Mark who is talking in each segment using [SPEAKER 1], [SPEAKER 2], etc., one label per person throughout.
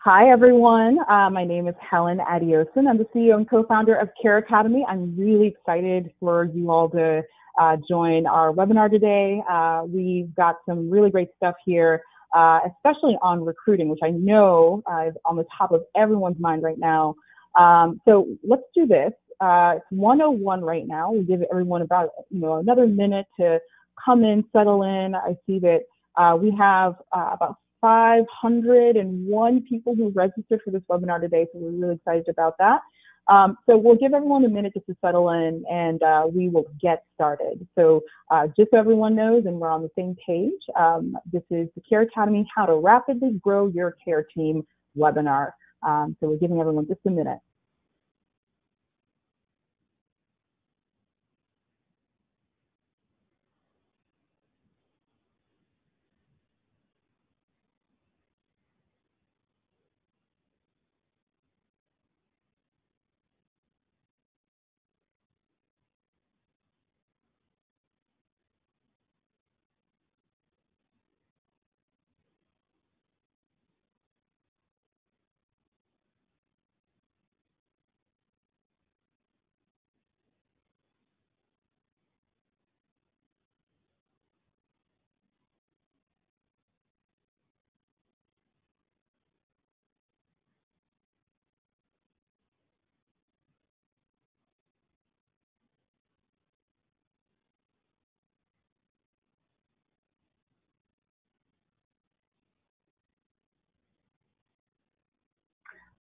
[SPEAKER 1] Hi, everyone. My name is Helen Adeosun. I'm the CEO and co-founder of CareAcademy. I'm really excited for you all to join our webinar today. We've got some really great stuff here, especially on recruiting, which I know is on the top of everyone's mind right now. So let's do this. It's 1:01 right now. We'll give everyone about another minute to come in, settle in. I see that we have about 501 people who registered for this webinar today, so we're really excited about that. So we'll give everyone a minute just to settle in, and we will get started. So just so everyone knows, and we're on the same page, this is the CareAcademy How to Rapidly Grow Your Care Team webinar. So we're giving everyone just a minute.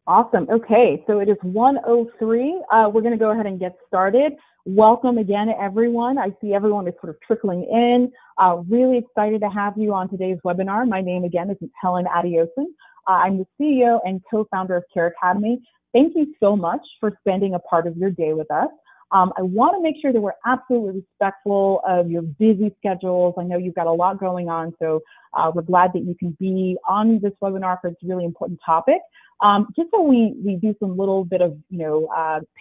[SPEAKER 1] Awesome. Okay, so it is 1:03. We're going to go ahead and get started. Welcome again, everyone. I see everyone is sort of trickling in. Really excited to have you on today's webinar. My name again is Helen Adeosun. I'm the CEO and co-founder of CareAcademy. Thank you so much for spending a part of your day with us. I want to make sure that we're absolutely respectful of your busy schedules. I know you've got a lot going on, so we're glad that you can be on this webinar for this really important topic. Just so we do some little bit of,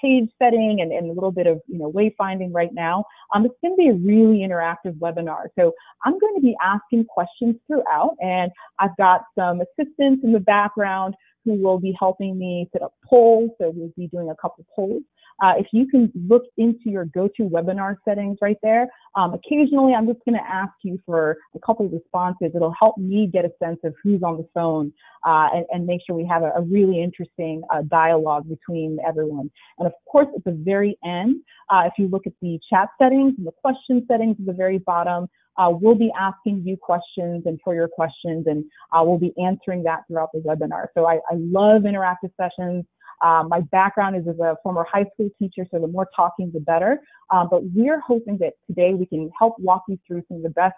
[SPEAKER 1] page setting and a little bit of, wayfinding right now, it's going to be a really interactive webinar. So I'm going to be asking questions throughout, and I've got some assistants in the background who will be helping me set up polls. So we'll be doing a couple polls. If you can look into your GoToWebinar settings right there, occasionally I'm just going to ask you for a couple of responses. It'll help me get a sense of who's on the phone and make sure we have a really interesting dialogue between everyone. And of course, at the very end, if you look at the chat settings and the question settings at the very bottom, we'll be asking you questions and for your questions, and we'll be answering that throughout the webinar. So I love interactive sessions. My background is as a former high school teacher, so the more talking, the better. But we're hoping that today we can help walk you through some of the best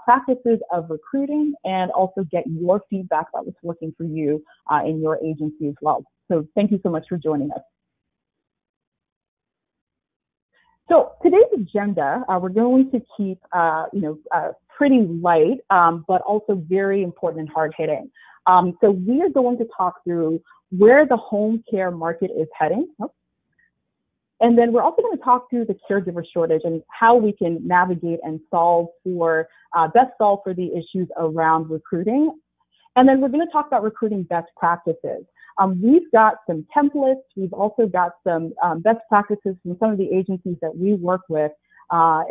[SPEAKER 1] practices of recruiting and also get your feedback about what's working for you in your agency as well. So thank you so much for joining us. So today's agenda, we're going to keep, pretty light, but also very important and hard-hitting. So we are going to talk through where the home care market is heading. And then we're also going to talk through the caregiver shortage and how we can navigate and best solve for the issues around recruiting. And then we're going to talk about recruiting best practices. We've got some templates. We've also got some best practices from some of the agencies that we work with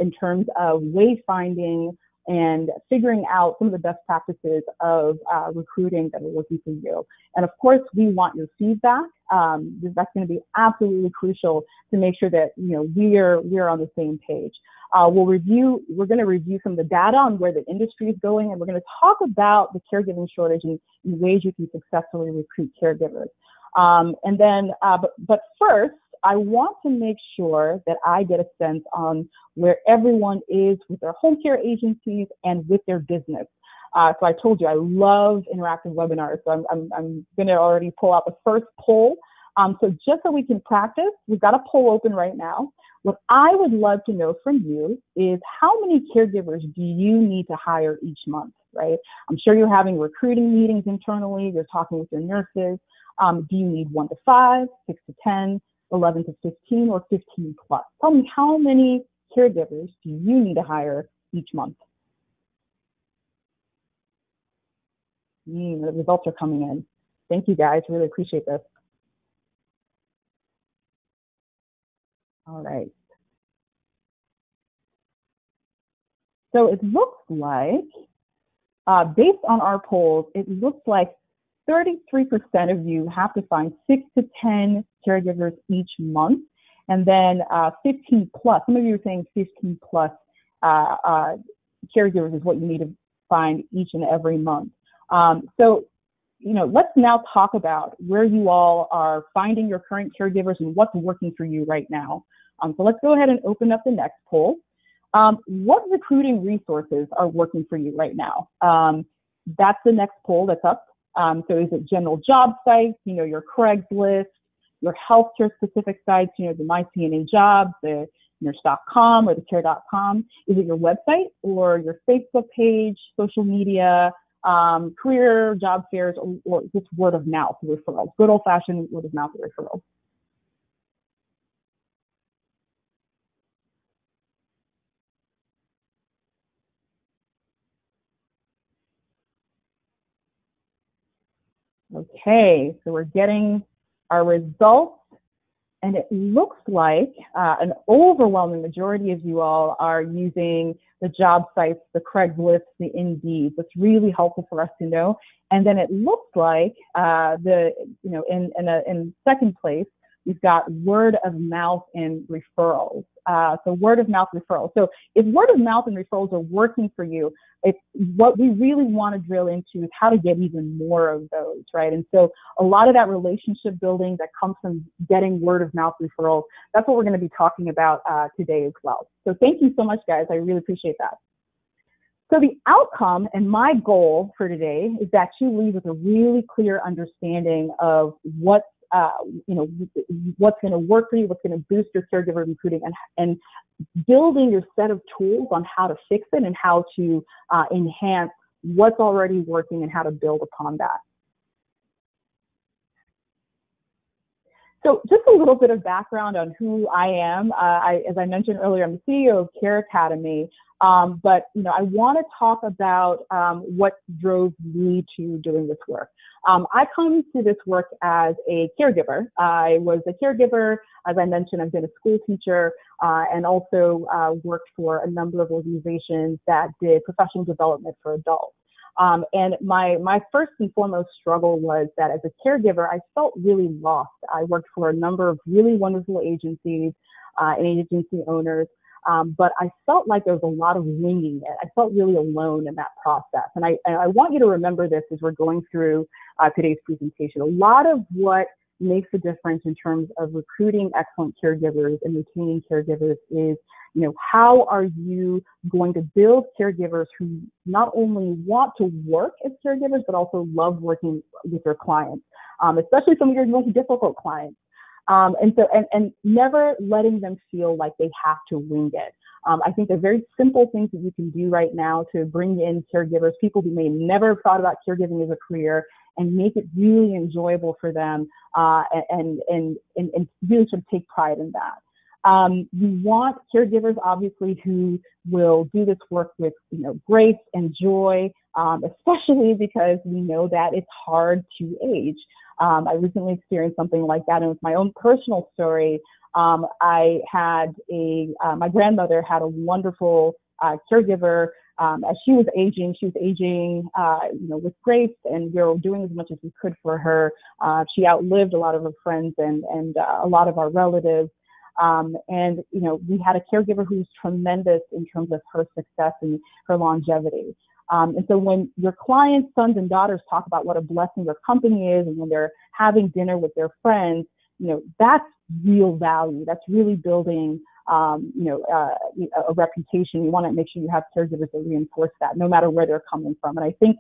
[SPEAKER 1] in terms of wayfinding and figuring out some of the best practices of recruiting that are working for you. And of course, we want your feedback. That's going to be absolutely crucial to make sure that we're on the same page. We're going to review some of the data on where the industry is going, and we're going to talk about the caregiving shortage and ways you can successfully recruit caregivers. But first, I want to make sure that I get a sense on where everyone is with their home care agencies and with their business. So I told you I love interactive webinars, so I'm going to already pull out the first poll. So just so we can practice, we've got a poll open right now. What I would love to know from you is how many caregivers do you need to hire each month, right? I'm sure you're having recruiting meetings internally. You're talking with your nurses. Do you need 1 to 5, 6 to 10, 11 to 15, or 15 plus? Tell me, how many caregivers do you need to hire each month? The results are coming in. Thank you guys, really appreciate this. All right. So it looks like, based on our polls, it looks like 33% of you have to find 6 to 10 caregivers each month. And then 15 plus, some of you are saying 15 plus caregivers is what you need to find each and every month. So, let's now talk about where you all are finding your current caregivers and what's working for you right now. So let's go ahead and open up the next poll. What recruiting resources are working for you right now? That's the next poll that's up. So is it general job sites, your Craigslist, your healthcare specific sites, the MyCNA Jobs, the nurse.com or the care.com? Is it your website or your Facebook page, social media, career, job fairs, or just word of mouth referrals, good old fashioned word of mouth referrals? Okay, so we're getting our results, and it looks like an overwhelming majority of you all are using the job sites, the Craigslist, the Indeed. That's really helpful for us to know. And then it looks like in second place, we've got word of mouth and referrals. So word of mouth referrals. So if word of mouth and referrals are working for you, it's what we really want to drill into is how to get even more of those, right? And so a lot of that relationship building that comes from getting word of mouth referrals, that's what we're going to be talking about today as well. So thank you so much, guys. I really appreciate that. So the outcome and my goal for today is that you leave with a really clear understanding of what's going to work for you, what's going to boost your caregiver recruiting, and building your set of tools on how to fix it and how to enhance what's already working and how to build upon that. So just a little bit of background on who I am. As I mentioned earlier, I'm the CEO of CareAcademy, but I want to talk about what drove me to doing this work. I come to this work as a caregiver. I was a caregiver, as I mentioned. I've been a school teacher and also worked for a number of organizations that did professional development for adults. And my first and foremost struggle was that as a caregiver, I felt really lost. I worked for a number of really wonderful agencies and agency owners, but I felt like there was a lot of winging it. I felt really alone in that process. And I want you to remember this as we're going through today's presentation. A lot of what makes a difference in terms of recruiting excellent caregivers and retaining caregivers is, how are you going to build caregivers who not only want to work as caregivers, but also love working with your clients, especially some of your most difficult clients. And never letting them feel like they have to wing it. I think there are very simple things that you can do right now to bring in caregivers, people who may never have thought about caregiving as a career, and make it really enjoyable for them, and really sort of take pride in that. You want caregivers, obviously, who will do this work with, grace and joy, especially because we know that it's hard to age. I recently experienced something like that, and with my own personal story, I had my grandmother had a wonderful caregiver. As she was aging, with grace, and we were doing as much as we could for her. She outlived a lot of her friends and a lot of our relatives. We had a caregiver who was tremendous in terms of her success and her longevity. And so when your clients' sons and daughters talk about what a blessing their company is, and when they're having dinner with their friends, that's real value. That's really building, a reputation. You want to make sure you have caregivers that reinforce that, no matter where they're coming from. And I think,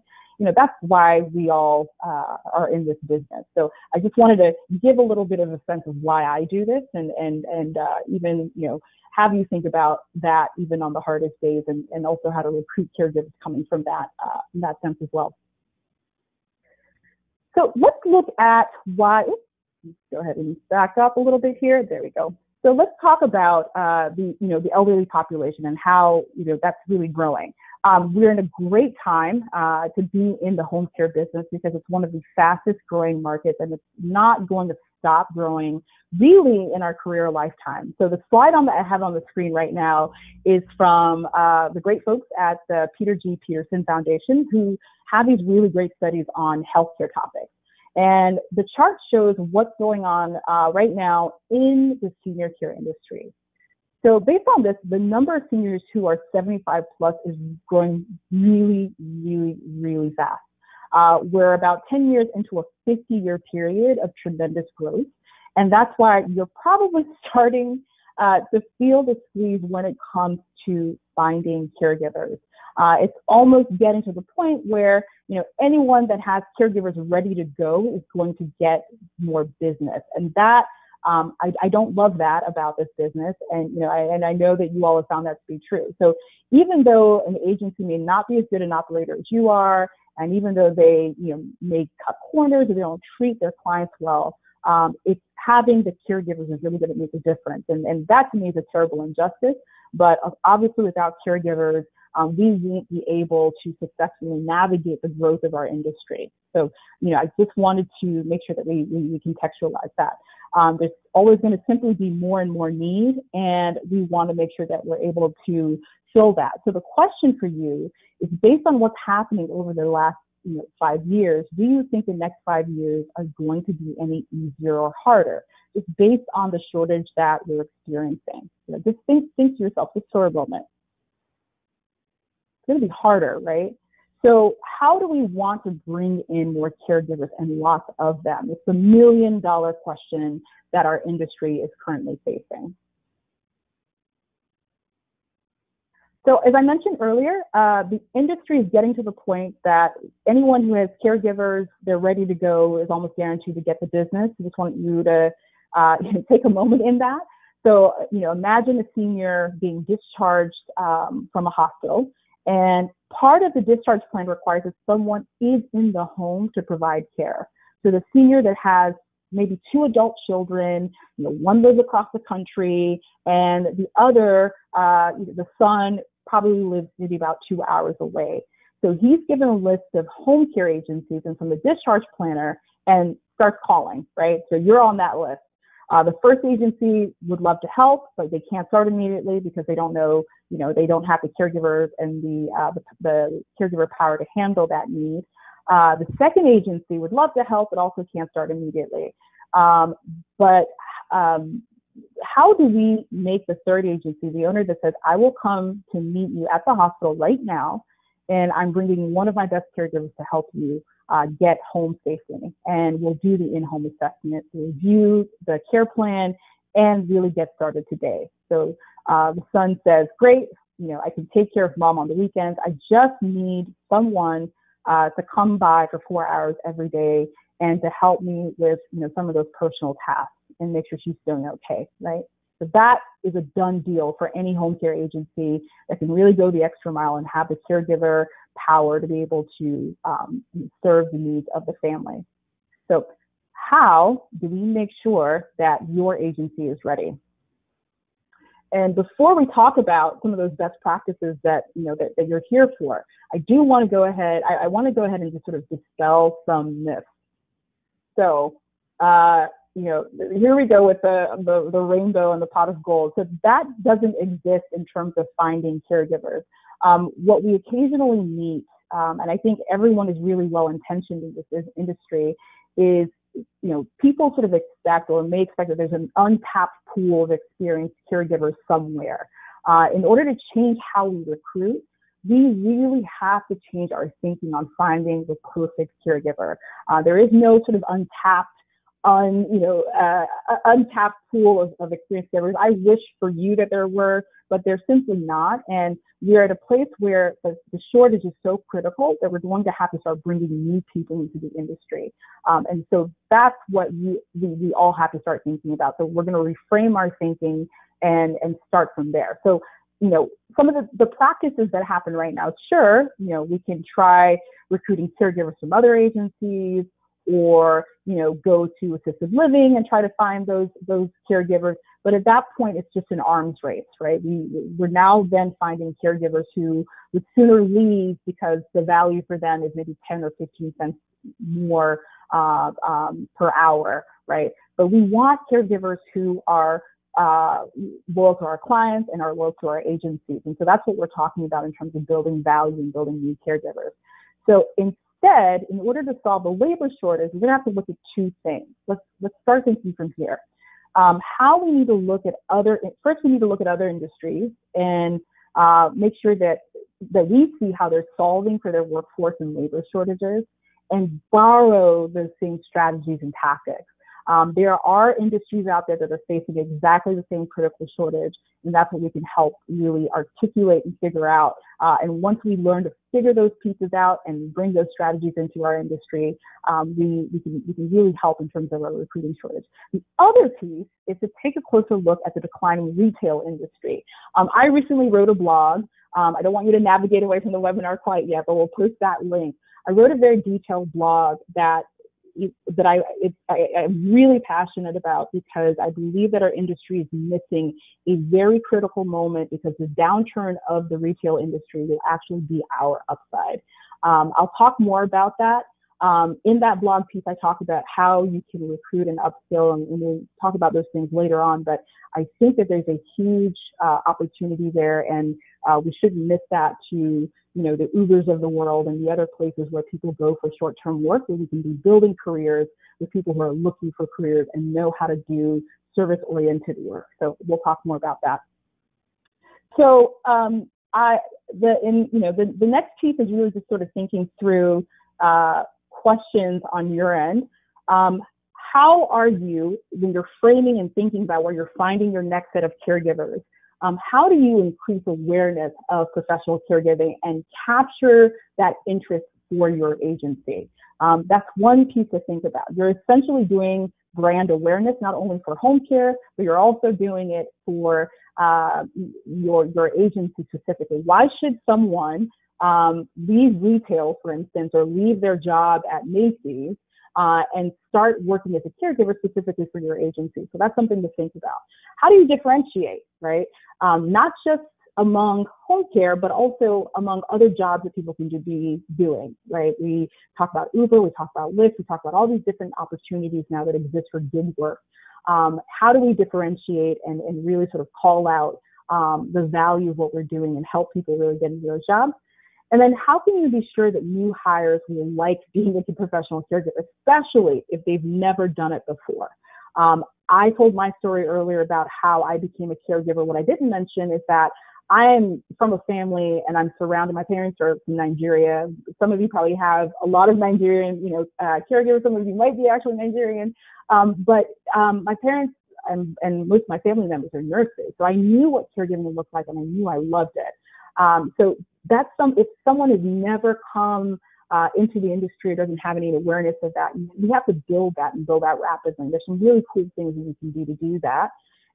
[SPEAKER 1] that's why we all are in this business. So I just wanted to give a little bit of a sense of why I do this, and even, have you think about that even on the hardest days, and also how to recruit caregivers coming from that sense as well. So let's look at why. Let's go ahead and back up a little bit here. There we go. So let's talk about the elderly population and how that's really growing. We're in a great time to be in the home care business because it's one of the fastest growing markets, and it's not going to stop growing really in our career lifetime. So the slide I have on the screen right now is from the great folks at the Peter G. Peterson Foundation, who have these really great studies on healthcare topics. And the chart shows what's going on right now in the senior care industry. So based on this, the number of seniors who are 75 plus is growing really, really, really fast. We're about 10 years into a 50-year period of tremendous growth. And that's why you're probably starting to feel the squeeze when it comes to finding caregivers. It's almost getting to the point where, anyone that has caregivers ready to go is going to get more business. And that, I don't love that about this business. And, I know that you all have found that to be true. So even though an agency may not be as good an operator as you are, and even though they, may cut corners or they don't treat their clients well, it's having the caregivers is really going to make a difference. And that to me is a terrible injustice. But obviously without caregivers, we won't be able to successfully navigate the growth of our industry. So, I just wanted to make sure that we contextualize that. There's always going to simply be more and more need, and we want to make sure that we're able to fill that. So the question for you is, based on what's happening over the last 5 years, do you think the next 5 years are going to be any easier or harder, just based on the shortage that we're experiencing? Just think to yourself, just for a moment. It's going to be harder, right? So how do we want to bring in more caregivers and lots of them? It's the $1 million question that our industry is currently facing. So as I mentioned earlier, the industry is getting to the point that anyone who has caregivers, they're ready to go, is almost guaranteed to get the business. I just want you to take a moment in that. So, imagine a senior being discharged from a hospital, and part of the discharge plan requires that someone is in the home to provide care. So the senior that has maybe 2 adult children, one lives across the country, and the other, the son probably lives maybe about 2 hours away. So he's given a list of home care agencies and from the discharge planner and starts calling, right? So you're on that list. The first agency would love to help, but they can't start immediately because they don't know, they don't have the caregivers and the caregiver power to handle that need. The second agency would love to help, but also can't start immediately. But how do we make the third agency, the owner that says, I will come to meet you at the hospital right now, and I'm bringing one of my best caregivers to help you get home safely, and we'll do the in-home assessment, review the care plan, and really get started today. So the son says, great, I can take care of mom on the weekends. I just need someone to come by for 4 hours every day and to help me with, some of those personal tasks and make sure she's doing okay, right? So that is a done deal for any home care agency that can really go the extra mile and have the caregiver power to be able to serve the needs of the family. So how do we make sure that your agency is ready? And before we talk about some of those best practices that that you're here for, I do want to go ahead. I want to go ahead and just sort of dispel some myths. So here we go with the rainbow and the pot of gold. So that doesn't exist in terms of finding caregivers. What we occasionally meet, and I think everyone is really well-intentioned in this industry, is, people sort of expect or may expect that there's an untapped pool of experienced caregivers somewhere. In order to change how we recruit, we really have to change our thinking on finding the perfect caregiver. There is no sort of untapped pool of experienced caregivers. I wish for you that there were, but they're simply not. And we're at a place where the shortage is so critical that we're going to have to start bringing new people into the industry. And so that's what we all have to start thinking about. So we're going to reframe our thinking and start from there. So, some of the practices that happen right now, sure, we can try recruiting caregivers from other agencies, or, go to assisted living and try to find those caregivers. But at that point, it's just an arms race, right? We're now then finding caregivers who would sooner leave because the value for them is maybe 10 or 15 cents more per hour, right? But we want caregivers who are loyal to our clients and are loyal to our agencies. And so that's what we're talking about in terms of building value and building new caregivers. So instead, in order to solve the labor shortage, we're going to have to look at two things. Let's start thinking from here. How we need to look at first we need to look at other industries and make sure that we see how they're solving for their workforce and labor shortages and borrow those same strategies and tactics. There are industries out there that are facing exactly the same critical shortage, and that's what we can help really articulate and figure out. And once we learn to figure those pieces out and bring those strategies into our industry, we can really help in terms of our recruiting shortage. The other piece is to take a closer look at the declining retail industry. I recently wrote a blog. I don't want you to navigate away from the webinar quite yet, but we'll post that link. I wrote a very detailed blog that I'm really passionate about because I believe that our industry is missing a very critical moment because the downturn of the retail industry will actually be our upside. I'll talk more about that. In that blog piece, I talk about how you can recruit and upskill, and we'll talk about those things later on, but I think that there's a huge opportunity there, and we shouldn't miss that to the Ubers of the world and the other places where people go for short-term work, where we can be building careers with people who are looking for careers and know how to do service-oriented work. So we'll talk more about that. So the next piece is really just sort of thinking through questions on your end. How are you, when you're framing and thinking about where you're finding your next set of caregivers, how do you increase awareness of professional caregiving and capture that interest for your agency? That's one piece to think about. You're essentially doing brand awareness, not only for home care, but you're also doing it for your agency specifically. Why should someone leave retail, for instance, or leave their job at Macy's and start working as a caregiver specifically for your agency? So that's something to think about. How do you differentiate, right? Not just among home care, but also among other jobs that people can be doing, right? We talk about Uber, we talk about Lyft, we talk about all these different opportunities now that exist for gig work. How do we differentiate and really sort of call out the value of what we're doing and help people really get into those jobs? And then how can you be sure that new hires will like being a professional caregiver, especially if they've never done it before? I told my story earlier about how I became a caregiver. What I didn't mention is that I'm from a family and I'm surrounded, my parents are from Nigeria. Some of you probably have a lot of Nigerian, caregivers. Some of you might be actually Nigerian. But my parents and most of my family members are nurses. So I knew what caregiving looked like and I knew I loved it. So that's if someone has never come into the industry or doesn't have any awareness of that, we have to build that and build that rapidly. There's some really cool things that we can do to do that.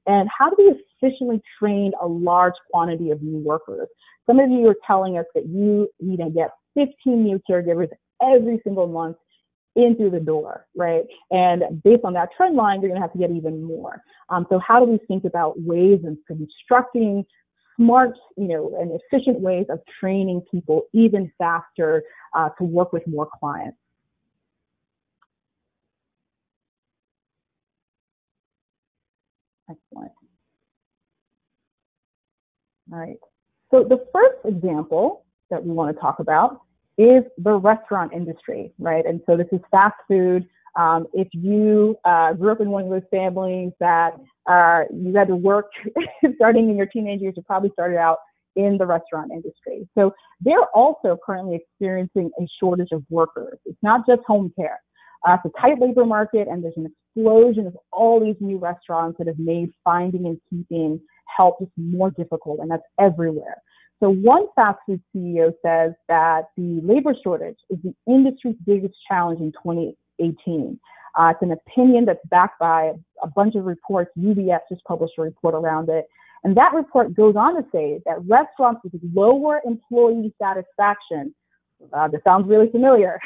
[SPEAKER 1] And how do we efficiently train a large quantity of new workers? Some of you are telling us that you need to get 15 new caregivers every single month in through the door, right? And based on that trend line, you're going to have to get even more. So how do we think about ways of constructing smart, and efficient ways of training people even faster to work with more clients? Excellent. All right. So the first example that we want to talk about is the restaurant industry, right? And so this is fast food. If you grew up in one of those families that you had to work starting in your teenage years, you probably started out in the restaurant industry. So they're also currently experiencing a shortage of workers. It's not just home care. It's a tight labor market, and there's an explosion of all these new restaurants that have made finding and keeping help just more difficult, and that's everywhere. So one fast food CEO says that the labor shortage is the industry's biggest challenge in 2018. It's an opinion that's backed by a bunch of reports. UBS just published a report around it. And that report goes on to say that restaurants with lower employee satisfaction, that sounds really familiar,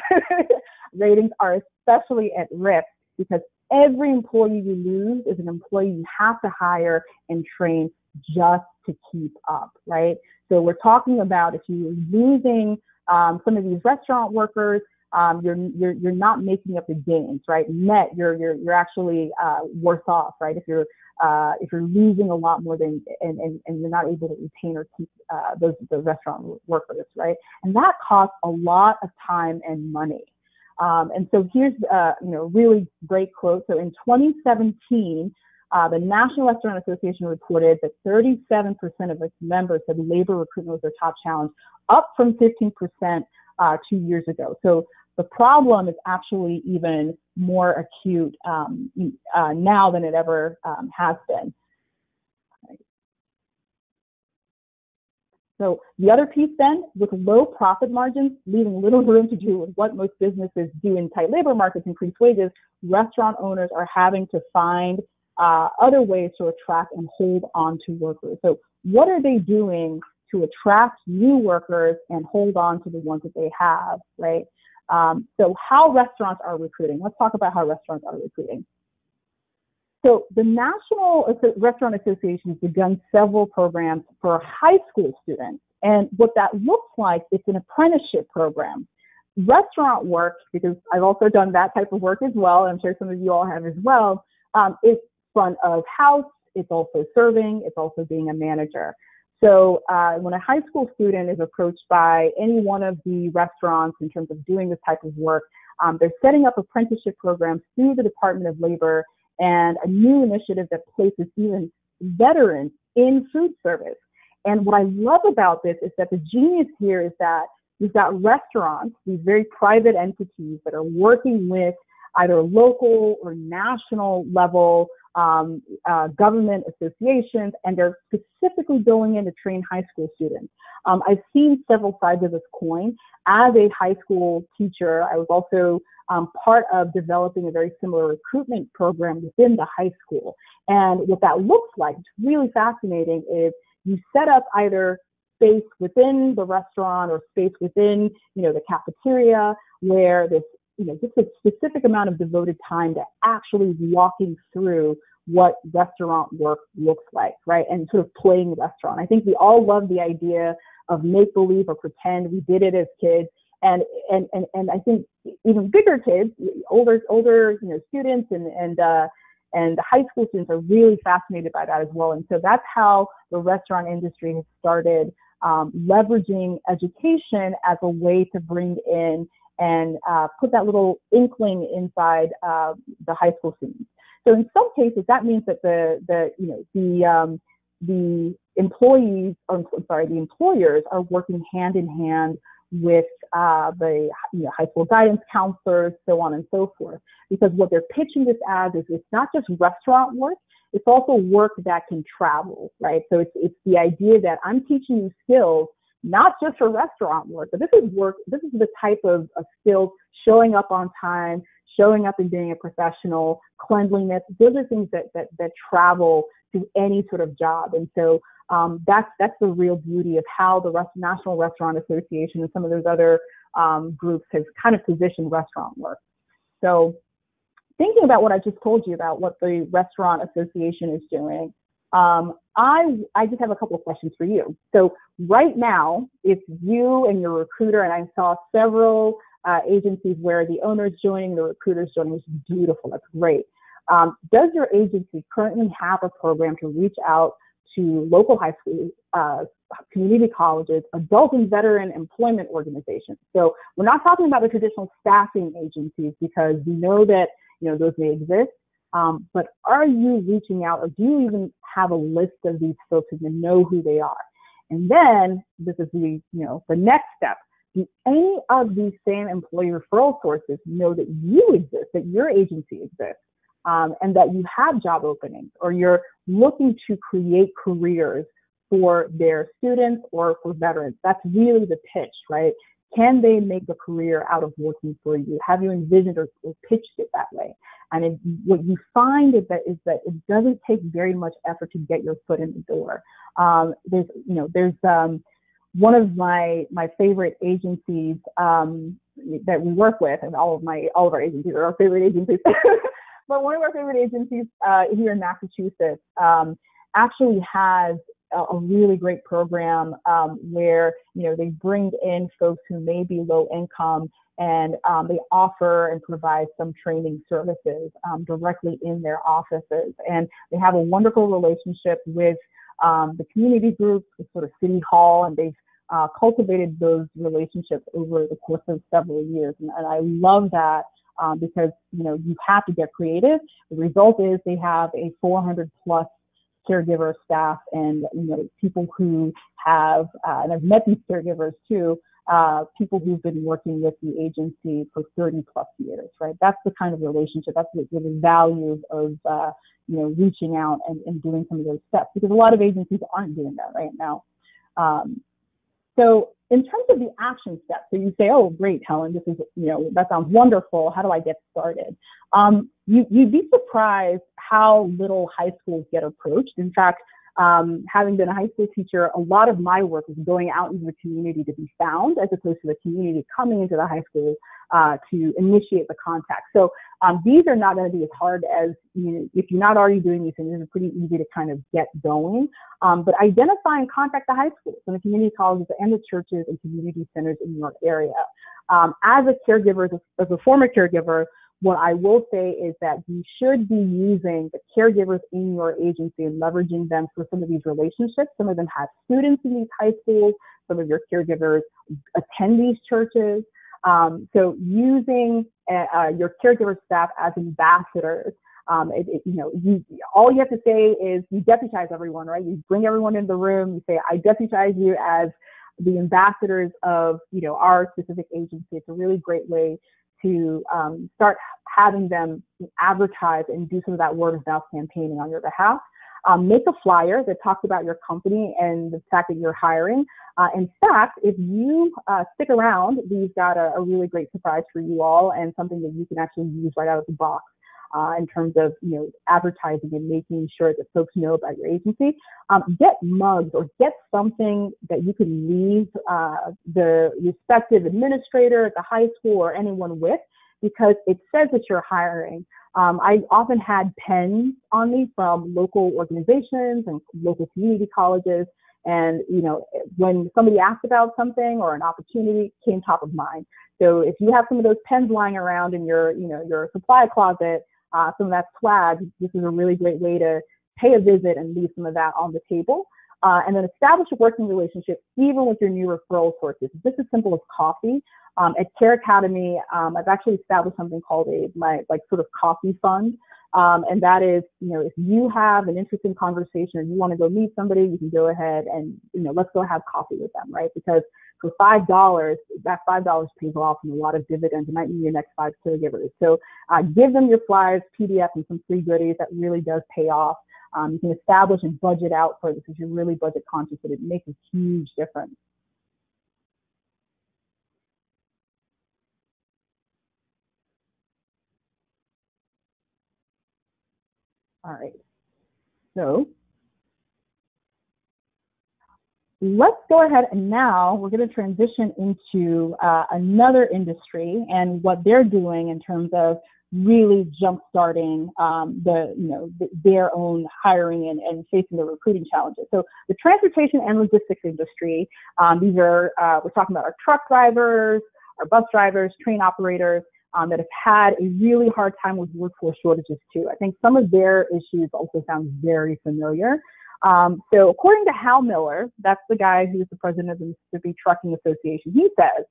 [SPEAKER 1] ratings are especially at risk because every employee you lose is an employee you have to hire and train just to keep up, right? So we're talking about if you're losing some of these restaurant workers, you're not making up the gains, right? Net, you're actually worse off, right? If you're losing a lot more than and you're not able to retain or keep those restaurant workers, right? And that costs a lot of time and money. And so here's really great quote. So in 2017, the National Restaurant Association reported that 37% of its members said labor recruitment was their top challenge, up from 15% 2 years ago. So the problem is actually even more acute now than it ever has been. So the other piece then, with low profit margins, leaving little room to do what most businesses do in tight labor markets, increase wages, restaurant owners are having to find other ways to attract and hold on to workers. So what are they doing to attract new workers and hold on to the ones that they have, right? So how restaurants are recruiting. Let's talk about how restaurants are recruiting. So the National Restaurant Association has begun several programs for high school students. And what that looks like, it's an apprenticeship program. Restaurant work, because I've also done that type of work as well, I'm sure some of you all have as well, is front of house, it's also serving, it's also being a manager. So when a high school student is approached by any one of the restaurants in terms of doing this type of work, they're setting up apprenticeship programs through the Department of Labor and a new initiative that places even veterans in food service. And what I love about this is that the genius here is that you've got restaurants, these very private entities that are working with either local or national level government associations, and they're specifically going in to train high school students. I've seen several sides of this coin. As a high school teacher, I was also part of developing a very similar recruitment program within the high school. And what that looks like, it's really fascinating, is you set up either space within the restaurant or space within, the cafeteria where there's, just a specific amount of devoted time to actually walking through what restaurant work looks like, right? And sort of playing restaurant. I think we all love the idea of make-believe or pretend. We did it as kids. And I think even bigger kids, older students and high school students are really fascinated by that as well. And so that's how the restaurant industry has started leveraging education as a way to bring in and put that little inkling inside the high school students. So in some cases, that means that the employees, or the employers are working hand in hand with the high school guidance counselors, so on and so forth. Because what they're pitching this as is it's not just restaurant work, it's also work that can travel, right? So it's the idea that I'm teaching you skills, not just for restaurant work, but this is the type of skills, showing up on time, showing up and being a professional, cleanliness. Those are things that travel to any sort of job. And so that's the real beauty of how the National Restaurant Association and some of those other groups have kind of positioned restaurant work. So thinking about what I just told you about what the Restaurant Association is doing, I just have a couple of questions for you. So right now, if you and your recruiter, and I saw several agencies where the owner's joining, the recruiter's joining, which is beautiful, that's great. Does your agency currently have a program to reach out to local high schools, community colleges, adult and veteran employment organizations? So we're not talking about the traditional staffing agencies, because we know that those may exist. But are you reaching out, or do you even have a list of these folks and you know who they are? And then this is the next step. Do any of these same employee referral sources know that you exist, that your agency exists, and that you have job openings, or you're looking to create careers for their students or for veterans? That's really the pitch, right? Can they make a career out of working for you? Have you envisioned or pitched it that way? And what you find is that it doesn't take very much effort to get your foot in the door. There's one of my favorite agencies that we work with, and all of our agencies are our favorite agencies. but one of our favorite agencies here in Massachusetts actually has a really great program where, they bring in folks who may be low income, and they offer and provide some training services directly in their offices. And they have a wonderful relationship with the community groups, the sort of city hall, and they've cultivated those relationships over the course of several years. And I love that because, you have to get creative. The result is they have a 400 plus caregiver staff, and, people who have, and I've met these caregivers too, people who've been working with the agency for 30 plus years, right? That's the kind of relationship, that's the value of, reaching out and doing some of those steps, because a lot of agencies aren't doing that right now. So in terms of the action steps, so you say, oh, great, Helen, this is, that sounds wonderful. How do I get started? You'd be surprised how little high schools get approached. In fact, having been a high school teacher, a lot of my work is going out into the community to be found, as opposed to the community coming into the high school to initiate the contact. So these are not going to be as hard as, if you're not already doing these things, it's pretty easy to kind of get going. But identify and contact the high schools and the community colleges and the churches and community centers in your area. As a caregiver, as a former caregiver, what I will say is that you should be using the caregivers in your agency and leveraging them for some of these relationships. Some of them have students in these high schools. Some of your caregivers attend these churches. So using your caregiver staff as ambassadors, all you have to say is you deputize everyone, right? You bring everyone in the room. You say, I deputize you as the ambassadors of, our specific agency. It's a really great way to start having them advertise and do some of that word of mouth campaigning on your behalf. Make a flyer that talks about your company and the fact that you're hiring. In fact, if you stick around, we've got a really great surprise for you all, and something that you can actually use right out of the box in terms of advertising and making sure that folks know about your agency. Get mugs or get something that you can leave the respective administrator at the high school or anyone with, because it says that you're hiring. I often had pens on me from local organizations and local community colleges. And, when somebody asked about something or an opportunity, it came top of mind. So if you have some of those pens lying around in your supply closet, some of that swag, this is a really great way to pay a visit and leave some of that on the table. And then establish a working relationship, even with your new referral sources. This is simple as coffee. At CareAcademy, I've actually established something called my sort of coffee fund. And that is, if you have an interesting conversation or you want to go meet somebody, you can go ahead and, let's go have coffee with them, right? Because for $5, that $5 pays off in a lot of dividends. It might be your next 5 caregivers. So give them your flyers, PDF, and some free goodies. That really does pay off. You can establish and budget out for this if you're really budget conscious, and it makes a huge difference. All right, so let's go ahead, and now we're going to transition into another industry and what they're doing in terms of really jump-starting their own hiring and facing the recruiting challenges. So the transportation and logistics industry, these are, we're talking about our truck drivers, our bus drivers, train operators, that have had a really hard time with workforce shortages too. I think some of their issues also sound very familiar. So according to Hal Miller, that's the guy who's the president of the Mississippi Trucking Association, he says,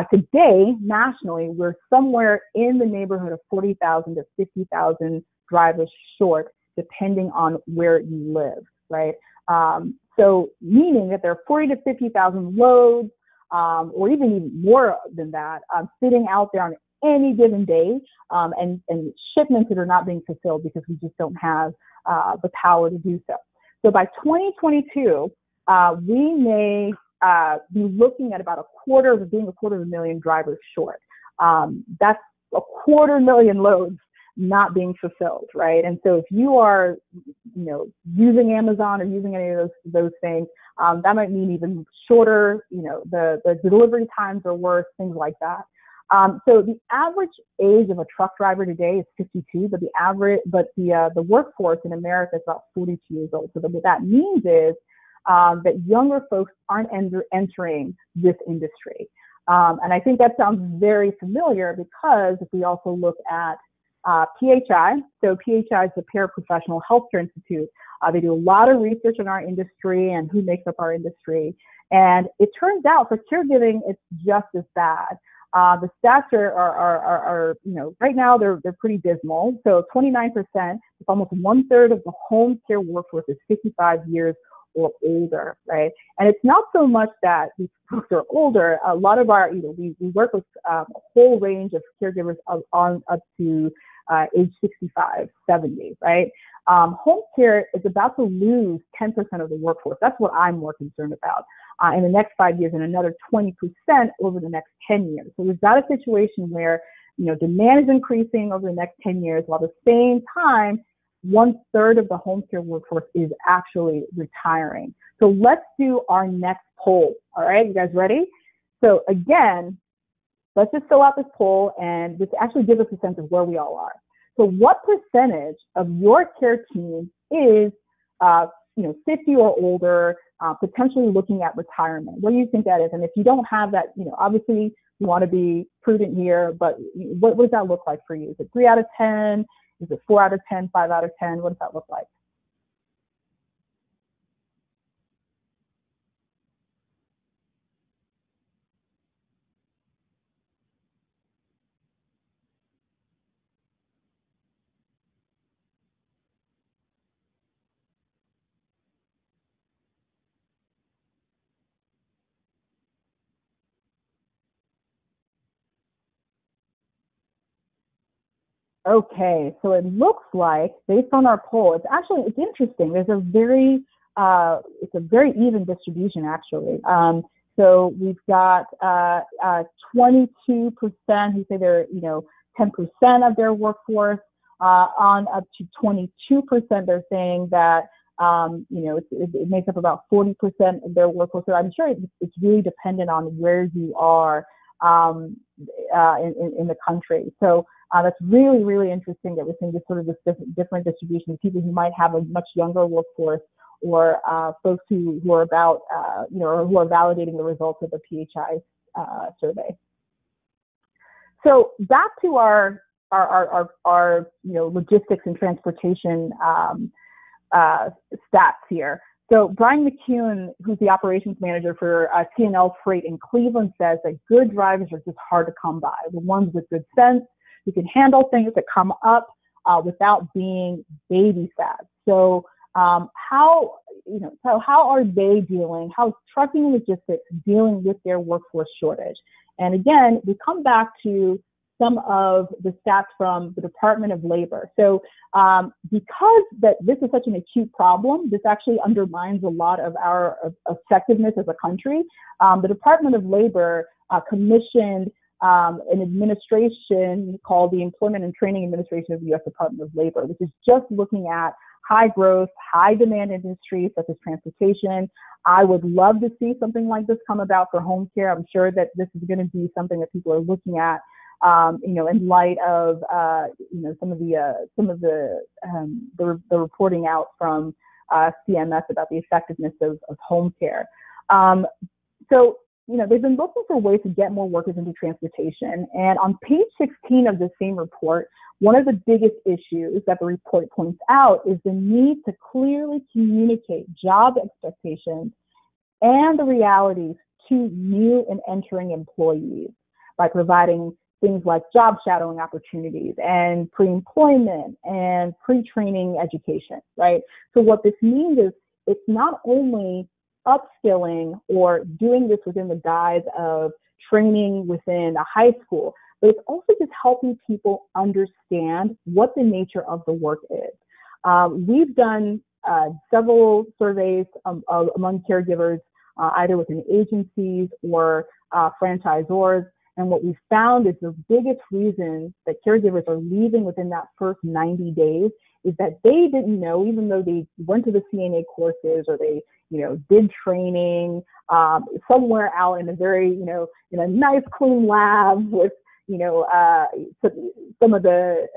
[SPEAKER 1] today, nationally, we're somewhere in the neighborhood of 40,000 to 50,000 drivers short, depending on where you live, right? So meaning that there are 40 to 50,000 loads, or even more than that, sitting out there on any given day, and shipments that are not being fulfilled because we just don't have the power to do so. So by 2022, we may be looking at about being a quarter of a million drivers short. That's a 250,000 loads not being fulfilled, right? And so if you are, using Amazon or using any of those things, that might mean even shorter, the delivery times are worse, things like that. So the average age of a truck driver today is 52, but the workforce in America is about 42 years old. So what that means is that younger folks aren't entering this industry. And I think that sounds very familiar because if we also look at PHI, so PHI is the Paraprofessional Healthcare Institute. They do a lot of research in our industry and who makes up our industry. And it turns out for caregiving, it's just as bad. The stats are right now they're pretty dismal. So 29%, it's almost 1/3 of the home care workforce is 55 years or older, right? And it's not so much that these folks are older. A lot of our, we work with a whole range of caregivers on up to age 65, 70, right? Home care is about to lose 10% of the workforce. That's what I'm more concerned about in the next 5 years, and another 20% over the next 10 years. So we've got a situation where, demand is increasing over the next 10 years, while at the same time, 1/3 of the home care workforce is actually retiring. So let's do our next poll. All right, you guys ready? So again, let's just fill out this poll and this actually gives us a sense of where we all are. So what percentage of your care team is, 50 or older, potentially looking at retirement? What do you think that is? And if you don't have that, obviously you want to be prudent here, but what does that look like for you? Is it 3 out of 10? Is it 4 out of 10, 5 out of 10? What does that look like? Okay, so it looks like, based on our poll, it's interesting. It's a very even distribution, actually. So we've got 22% who say they're, 10% of their workforce, on up to 22%. They're saying that, it makes up about 40% of their workforce. So I'm sure it's really dependent on where you are in the country. So that's really, really interesting that we're seeing this different distribution of people who might have a much younger workforce, or folks who are about, or who are validating the results of the PHI survey. So back to our logistics and transportation stats here. So Brian McCune, who's the operations manager for TNL Freight in Cleveland, says that good drivers are just hard to come by. The ones with good sense, who can handle things that come up without being babysat. So how are they dealing? How is trucking and logistics dealing with their workforce shortage? And again, we come back to some of the stats from the Department of Labor. So because this is such an acute problem, this actually undermines a lot of our effectiveness as a country. The Department of Labor commissioned an administration called the Employment and Training Administration of the U.S. Department of Labor, which is just looking at high growth, high demand industries such as transportation. I would love to see something like this come about for home care. I'm sure that this is going to be something that people are looking at, in light of, some of the reporting out from CMS about the effectiveness of home care. So they've been looking for ways to get more workers into transportation. And on page 16 of the same report, one of the biggest issues that the report points out is the need to clearly communicate job expectations and the realities to new and entering employees by providing things like job shadowing opportunities and pre-employment and pre-training education, right? So what this means is it's not only upskilling or doing this within the guise of training within a high school, but it's also just helping people understand what the nature of the work is. We've done several surveys among caregivers, either within agencies or franchisors, and what we found is the biggest reason that caregivers are leaving within that first 90 days is that they didn't know, even though they went to the CNA courses or they, did training somewhere out in a very, in a nice, clean lab with, some of the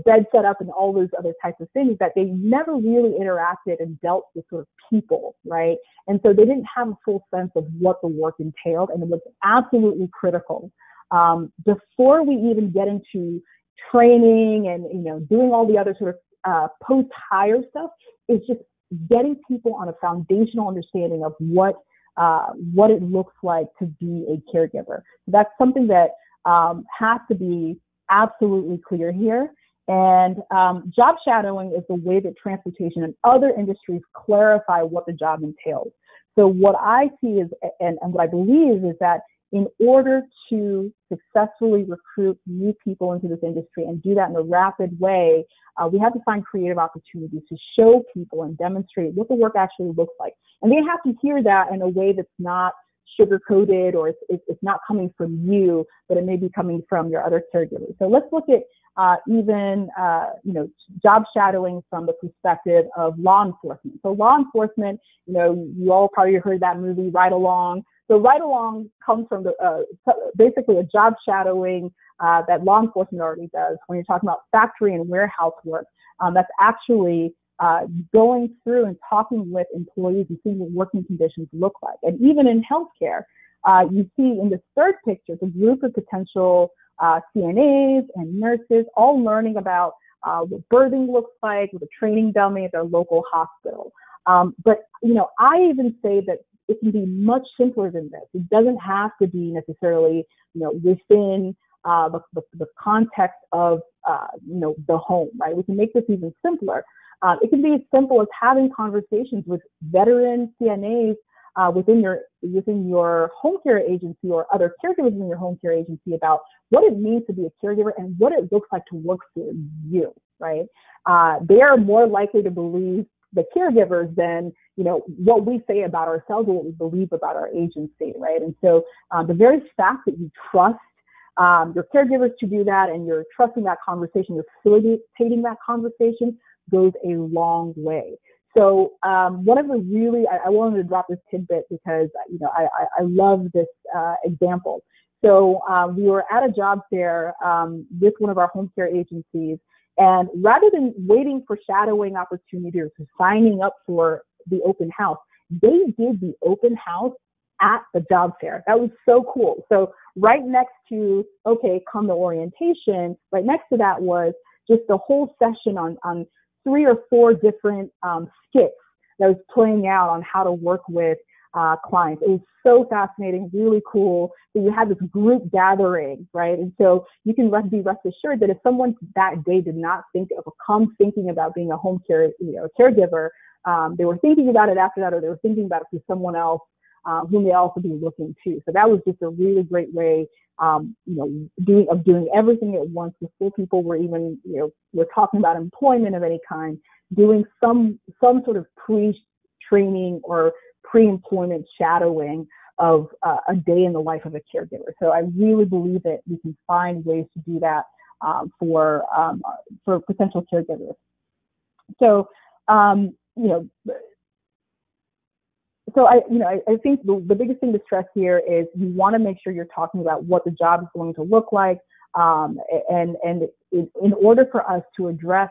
[SPEAKER 1] bed setup and all those other types of things, that they never really interacted and dealt with sort of people, right? And so they didn't have a full sense of what the work entailed, and it was absolutely critical. Before we even get into training and, doing all the other sort of post-hire stuff, is just getting people on a foundational understanding of what it looks like to be a caregiver. So that's something that has to be absolutely clear here. And job shadowing is the way that transportation and other industries clarify what the job entails. So what I see is, and what I believe is that in order to successfully recruit new people into this industry and do that in a rapid way, we have to find creative opportunities to show people and demonstrate what the work actually looks like. And they have to hear that in a way that's not sugar-coated, or it's not coming from you, but it may be coming from your other caregivers. So let's look at job shadowing from the perspective of law enforcement. So law enforcement, you all probably heard that movie, Ride Along. So Ride Along comes from basically a job shadowing that law enforcement already does when you're talking about factory and warehouse work. That's actually going through and talking with employees and seeing what working conditions look like. And even in healthcare, you see in this third picture, the group of potential CNAs and nurses all learning about what birthing looks like with a training dummy at their local hospital. But I even say that it can be much simpler than this. It doesn't have to be necessarily, within the context of, the home, right? We can make this even simpler. It can be as simple as having conversations with veteran CNAs within your home care agency, or other caregivers in your home care agency, about what it means to be a caregiver and what it looks like to work for you, right? They are more likely to believe the caregivers than, what we say about ourselves or what we believe about our agency, right? And so the very fact that you trust your caregivers to do that, and you're trusting that conversation, you're facilitating that conversation, goes a long way. So one of the I wanted to drop this tidbit because, I love this example. So we were at a job fair with one of our home care agencies, and rather than waiting for shadowing opportunities or signing up for the open house, they did the open house at the job fair. That was so cool. So right next to, come the orientation, right next to that was just the whole session on 3 or 4 different skits that was playing out on how to work with clients. It was so fascinating, really cool. So you had this group gathering, right? And so you can be rest assured that if someone that day did not come thinking about being a home care, caregiver, they were thinking about it after that, or they were thinking about it for someone else whom they also be looking to. So that was just a really great way, doing everything at once before people were even, we're talking about employment of any kind, doing some sort of pre-training or pre-employment shadowing of a day in the life of a caregiver. So I really believe that we can find ways to do that for potential caregivers. So, So I think the biggest thing to stress here is you want to make sure you're talking about what the job is going to look like, and in order for us to address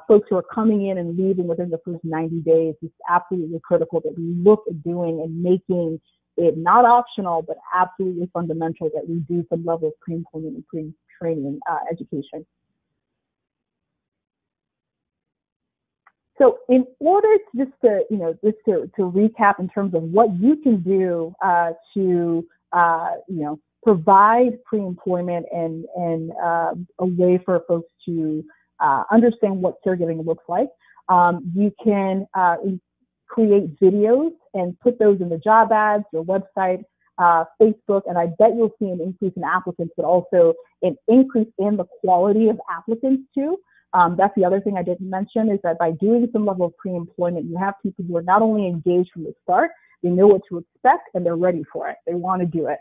[SPEAKER 1] folks who are coming in and leaving within the first 90 days, it's absolutely critical that we look at doing and making it not optional, but absolutely fundamental that we do some level of pre-employment and pre-training education. So in order to recap in terms of what you can do to provide pre-employment and a way for folks to understand what caregiving looks like, you can create videos and put those in the job ads, your website, Facebook, and I bet you'll see an increase in applicants, but also an increase in the quality of applicants too. That's the other thing I didn't mention, is that by doing some level of pre-employment, you have people who are not only engaged from the start, they know what to expect, and they're ready for it. They want to do it.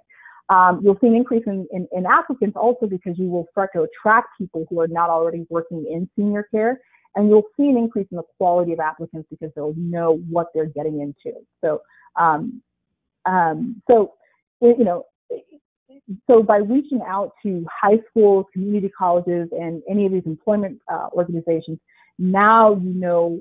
[SPEAKER 1] You'll see an increase in applicants also because you will start to attract people who are not already working in senior care, and you'll see an increase in the quality of applicants because they'll know what they're getting into. So, So by reaching out to high schools, community colleges, and any of these employment organizations, now you know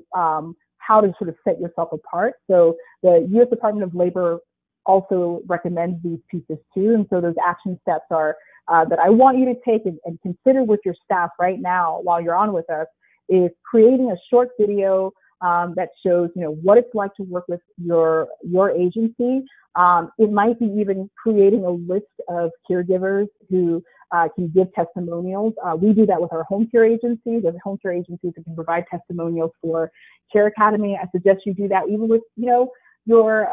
[SPEAKER 1] how to sort of set yourself apart. So the U.S. Department of Labor also recommends these pieces too. And so those action steps are that I want you to take and consider with your staff right now while you're on with us is creating a short video that shows, you know, what it's like to work with your agency. It might be even creating a list of caregivers who can give testimonials. We do that with our home care agencies. There's home care agencies that can provide testimonials for CareAcademy. I suggest you do that even with, you know, your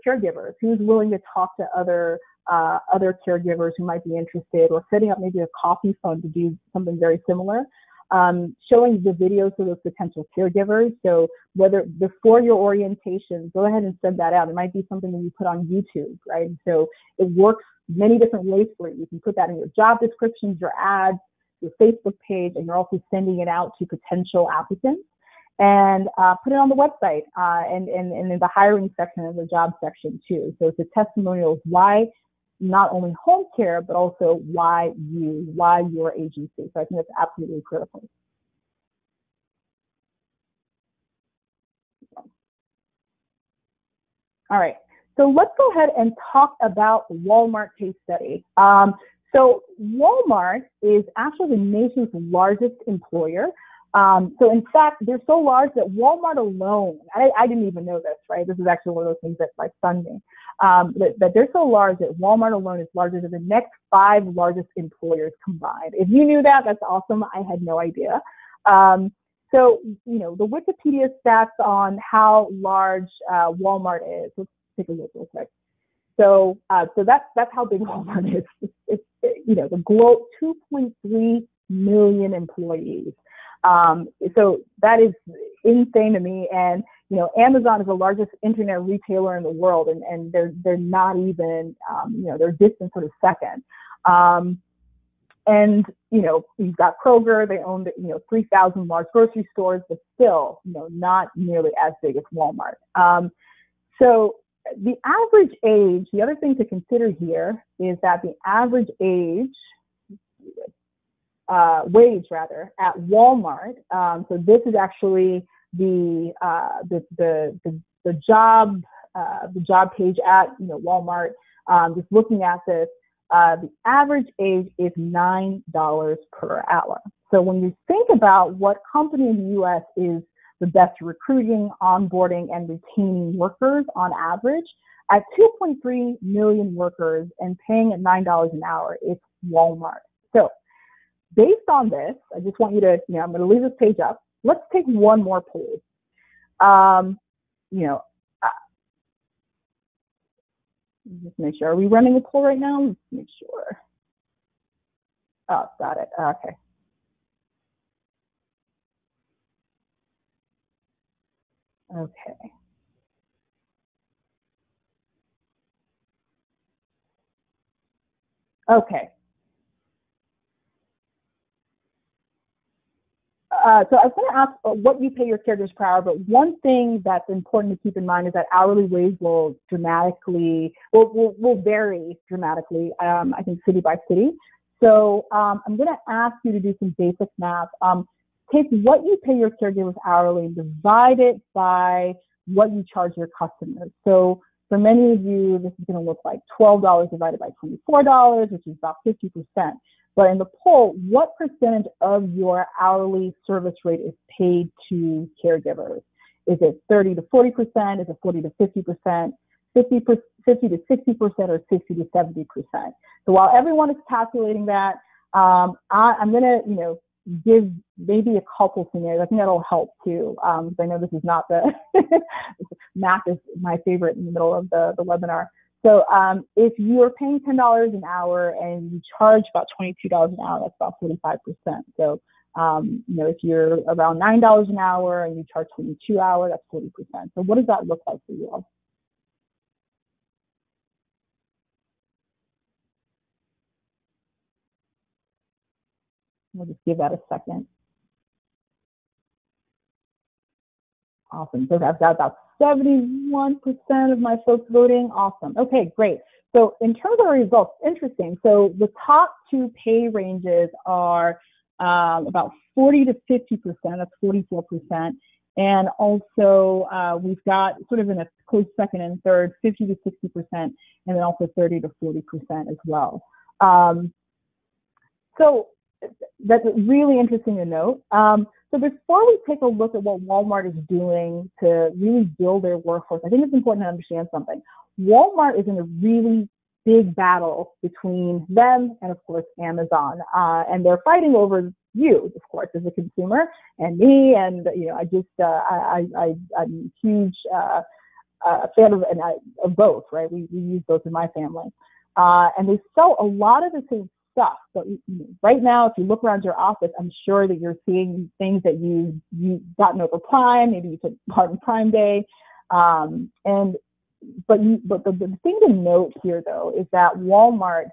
[SPEAKER 1] caregivers. Who's willing to talk to other caregivers who might be interested, or setting up maybe a coffee fund to do something very similar. Showing the videos to those potential caregivers. So whether before your orientation, go ahead and send that out. It might be something that you put on YouTube, right? So it works many different ways for you. You can put that in your job descriptions, your ads, your Facebook page, and you're also sending it out to potential applicants. And put it on the website and in the hiring section of the job section too. So it's a testimonial of why not only home care, but also why your agency. So I think that's absolutely critical. All right, so let's go ahead and talk about Walmart case study. So Walmart is actually the nation's largest employer. So in fact, they're so large that Walmart alone, I didn't even know this, right? This is actually one of those things that like stunned me. That they're so large that Walmart alone is larger than the next 5 largest employers combined. If you knew that, that's awesome. I had no idea. So, you know, the Wikipedia stats on how large Walmart is. Let's take a look real quick. So that's how big Walmart is. It's you know, the globe, 2.3 million employees. So that is insane to me. And, you know, Amazon is the largest internet retailer in the world, and they're not even, you know, they're distant sort of second. And, you know, you've got Kroger, they own, you know, 3,000 large grocery stores, but still, you know, not nearly as big as Walmart. So the average age, the other thing to consider here is that the average age, wage rather, at Walmart. So this is actually the job page at, you know, Walmart. Just looking at this, the average age is $9 per hour. So when you think about what company in the U.S. is the best recruiting, onboarding, and retaining workers on average, at 2.3 million workers and paying at $9 an hour, it's Walmart. So based on this, I just want you to, you know, I'm going to leave this page up. Let's take one more poll. You know, just make sure. Are we running a poll right now? Let's make sure. Oh, got it. Okay. Okay. Okay. So I was going to ask what you pay your caregivers per hour, but one thing that's important to keep in mind is that hourly wage will dramatically, will vary dramatically, I think city by city. So I'm going to ask you to do some basic math. Take what you pay your caregivers hourly and divide it by what you charge your customers. So for many of you, this is going to look like $12 divided by $24, which is about 50%. But in the poll, what percentage of your hourly service rate is paid to caregivers? Is it 30 to 40%? Is it 40 to 50%? 50 to 60%, or 60 to 70%? So while everyone is calculating that, I'm going to, you know, give maybe a couple scenarios. I think that'll help too. Because I know this is not the math is my favorite in the middle of the webinar. So if you are paying $10 an hour and you charge about $22 an hour, that's about 45%. So you know, if you're around $9 an hour and you charge 22 hours, that's 40%. So what does that look like for you all? We'll just give that a second. Awesome. So I've got about 71% of my folks voting. Awesome. Okay, great. So in terms of the results, interesting. So the top two pay ranges are about 40 to 50%, that's 44%. And also we've got sort of in a close second and third, 50 to 60%, and then also 30 to 40% as well. So that's really interesting to note. So before we take a look at what Walmart is doing to really build their workforce, I think it's important to understand something. Walmart is in a really big battle between them and, of course, Amazon. And they're fighting over you, of course, as a consumer, and me. And, you know, I'm a huge fan of both, right? We use both in my family. And they sell a lot of the same stuff. So right now, if you look around your office, I'm sure that you're seeing things that you've gotten over Prime, maybe you took part in Prime Day. But the thing to note here, though, is that Walmart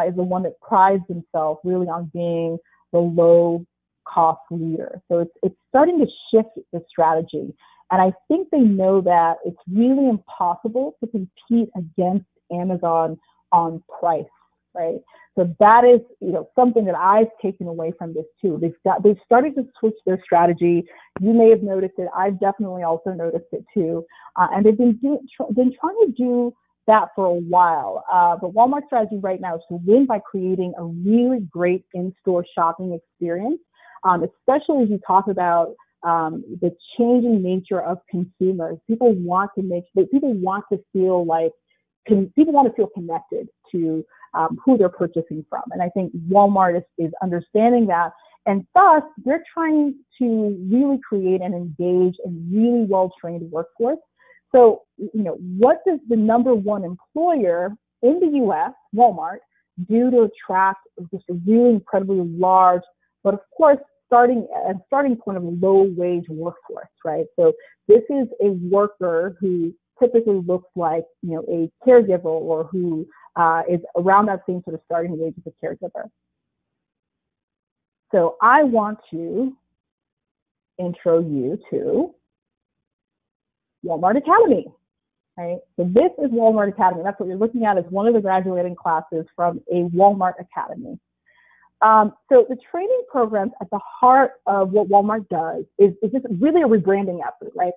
[SPEAKER 1] is the one that prides themselves really on being the low-cost leader. So it's starting to shift the strategy. And I think they know that it's really impossible to compete against Amazon on price, right? So that is, you know, something that I've taken away from this too. They've started to switch their strategy. You may have noticed it. I've definitely also noticed it too. And they've been trying to do that for a while. But Walmart's strategy right now is to win by creating a really great in-store shopping experience, especially as you talk about the changing nature of consumers. People want to feel connected to who they're purchasing from. And I think Walmart is understanding that. And thus, they're trying to really create an engaged and really well-trained workforce. So, you know, what does the number one employer in the U.S., Walmart, do to attract just a really incredibly large, but of course, starting point of a low-wage workforce, right? So this is a worker who typically looks like, you know, a caregiver, or who is around that same sort of starting wage as a caregiver. So I want to intro you to Walmart Academy, right? So this is Walmart Academy. That's what you're looking at as one of the graduating classes from a Walmart Academy. So the training programs at the heart of what Walmart does is just really a rebranding effort, right?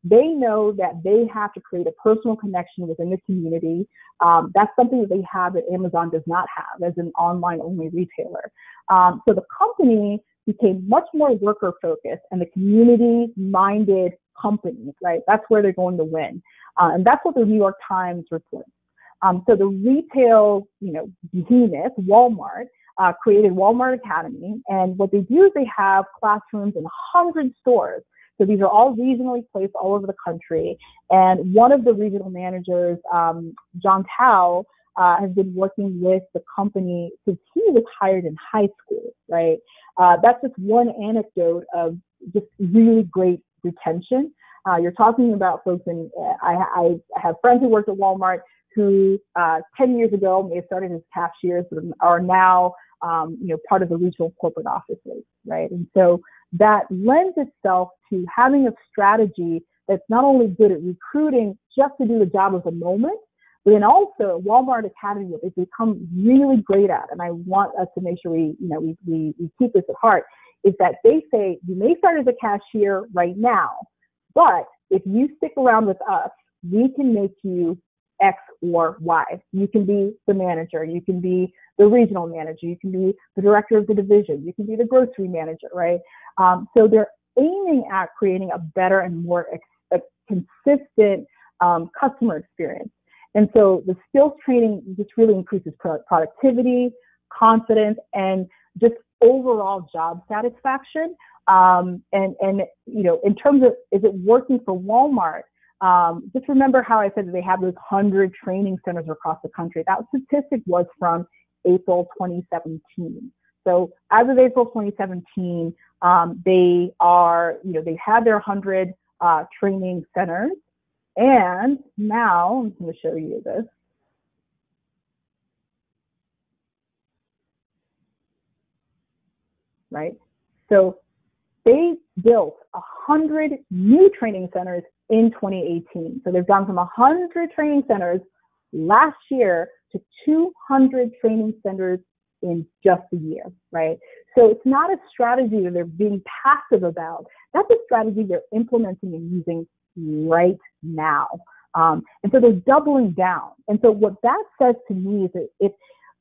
[SPEAKER 1] They know that they have to create a personal connection within the community. That's something that they have that Amazon does not have as an online-only retailer. So the company became much more worker-focused and the community-minded company, right? That's where they're going to win. And that's what the New York Times reports. So the retail, you know, behemoth, Walmart, created Walmart Academy. And what they do is they have classrooms in 100 stores. So these are all regionally placed all over the country. And one of the regional managers, John Tao, has been working with the company since he was hired in high school, right? That's just one anecdote of just really great retention. You're talking about folks, and I have friends who worked at Walmart who 10 years ago may have started as cashiers, but are now you know, part of the regional corporate offices, right? And so that lends itself to having a strategy that's not only good at recruiting just to do the job of the moment, but then also Walmart Academy, what they've become really great at, and I want us to make sure we keep this at heart, is that they say you may start as a cashier right now, but if you stick around with us, we can make you X or Y. You can be the manager, you can be the regional manager, you can be the director of the division, you can be the grocery manager, right? So they're aiming at creating a better and more consistent customer experience. And so the skills training just really increases productivity, confidence, and just overall job satisfaction. And you know, in terms of, is it working for Walmart? Just remember how I said that they have those 100 training centers across the country. That statistic was from April 2017. So as of April 2017, they are, you know, they've had their 100 training centers. And now I'm going to show you this. Right? So they built 100 new training centers in 2018. So they've gone from 100 training centers last year to 200 training centers in just a year, right? So it's not a strategy that they're being passive about. That's a strategy they're implementing and using right now. And so they're doubling down. And so what that says to me is that if,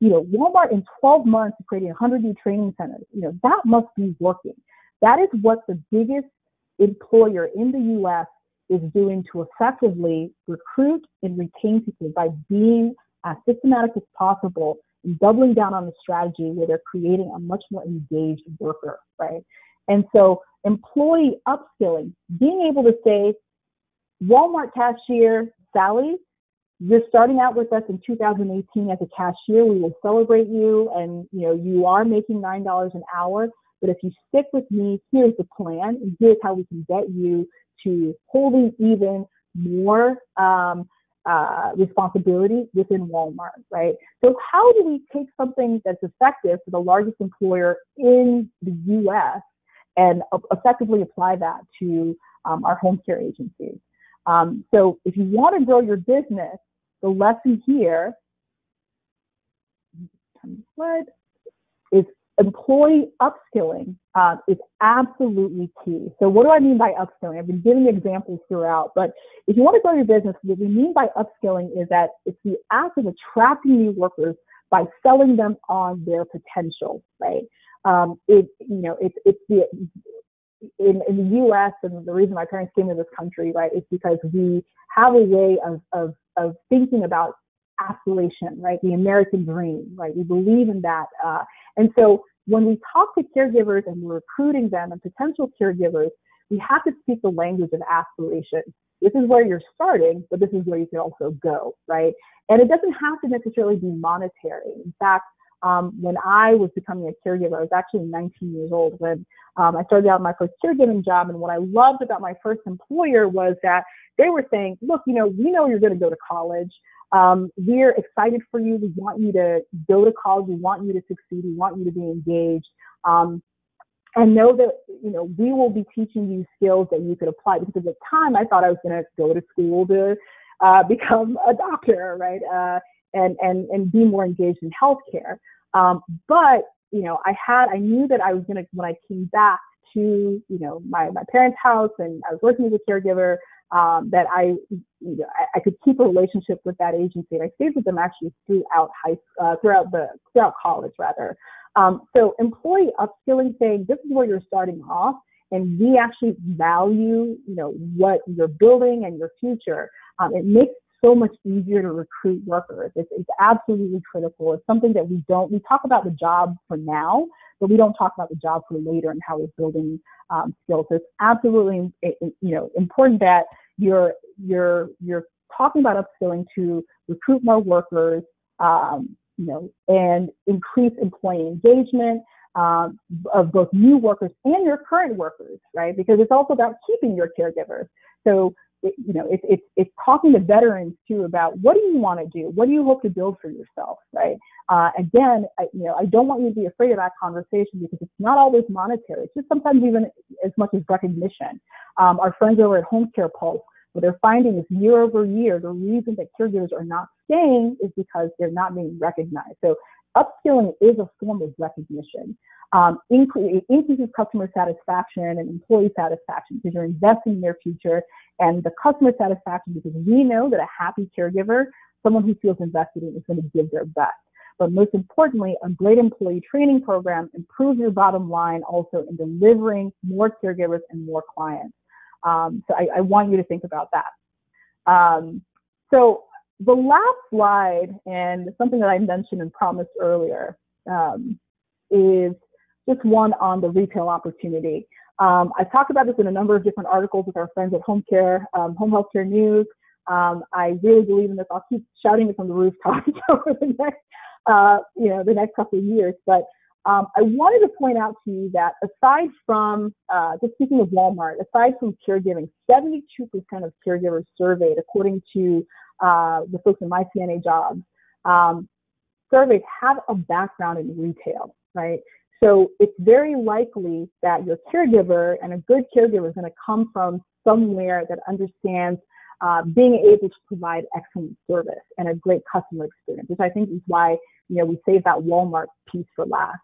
[SPEAKER 1] Walmart in 12 months is creating 100 new training centers, that must be working. That is what the biggest employer in the U.S. is doing to effectively recruit and retain people by being as systematic as possible and doubling down on the strategy where they're creating a much more engaged worker, right? And so employee upskilling, being able to say, Walmart cashier Sally, you're starting out with us in 2018 as a cashier. We will celebrate you, and you are making $9 an hour. But if you stick with me, here's the plan, and here's how we can get you to holding even more responsibility within Walmart, right? So how do we take something that's effective for the largest employer in the U.S. and effectively apply that to our home care agencies? So if you want to grow your business, the lesson here is employee upskilling is absolutely key. So what do I mean by upskilling? I've been giving examples throughout, but if you want to grow your business, what we mean by upskilling is that it's the act of attracting new workers by selling them on their potential, right? In the U.S., and the reason my parents came to this country, right, is because we have a way of thinking about aspiration, right? The American dream, right? We believe in that. And so when we talk to caregivers and we're recruiting them and potential caregivers, we have to speak the language of aspiration. This is where you're starting, but this is where you can also go, right? And it doesn't have to necessarily be monetary. In fact, when I was becoming a caregiver, I was actually 19 years old when I started out my first caregiving job. And what I loved about my first employer was that they were saying, look, we know you're going to go to college. We're excited for you. We want you to go to college. We want you to succeed. We want you to be engaged. And know that, we will be teaching you skills that you could apply. Because at the time, I thought I was going to go to school to become a doctor, right? And be more engaged in healthcare. But, I knew that I was going to, when I came back to, my parents' house and I was working as a caregiver, that I could keep a relationship with that agency. And I stayed with them actually throughout college rather. So employee upskilling, saying this is where you're starting off, and we actually value, what you're building and your future. It makes so much easier to recruit workers. It's absolutely critical. It's something that we talk about the job for now, but we don't talk about the job for later and how we're building skills. So it's absolutely, important that you're talking about upskilling to recruit more workers, and increase employee engagement of both new workers and your current workers, right? Because it's also about keeping your caregivers. So it's talking to veterans too about what do you want to do? What do you hope to build for yourself, right? Again, I don't want you to be afraid of that conversation because it's not always monetary. It's just sometimes even as much as recognition. Our friends over at Home Care Pulse, what they're finding is year over year, the reason that caregivers are not staying is because they're not being recognized. So upskilling is a form of recognition. Increases customer satisfaction and employee satisfaction because you're investing in their future, and the customer satisfaction because we know that a happy caregiver, someone who feels invested in, is going to give their best. But most importantly, a great employee training program improves your bottom line also in delivering more caregivers and more clients. So I want you to think about that. So the last slide, and something that I mentioned and promised earlier, is just one on the retail opportunity. I've talked about this in a number of different articles with our friends at Home Healthcare News. I really believe in this. I'll keep shouting it from the rooftops over the next couple of years. But I wanted to point out to you that aside from, just speaking of Walmart, aside from caregiving, 72% of caregivers surveyed, according to the folks in My CNA Jobs, surveys have a background in retail, right? So it's very likely that your caregiver, and a good caregiver, is going to come from somewhere that understands being able to provide excellent service and a great customer experience, which I think is why, we saved that Walmart piece for last.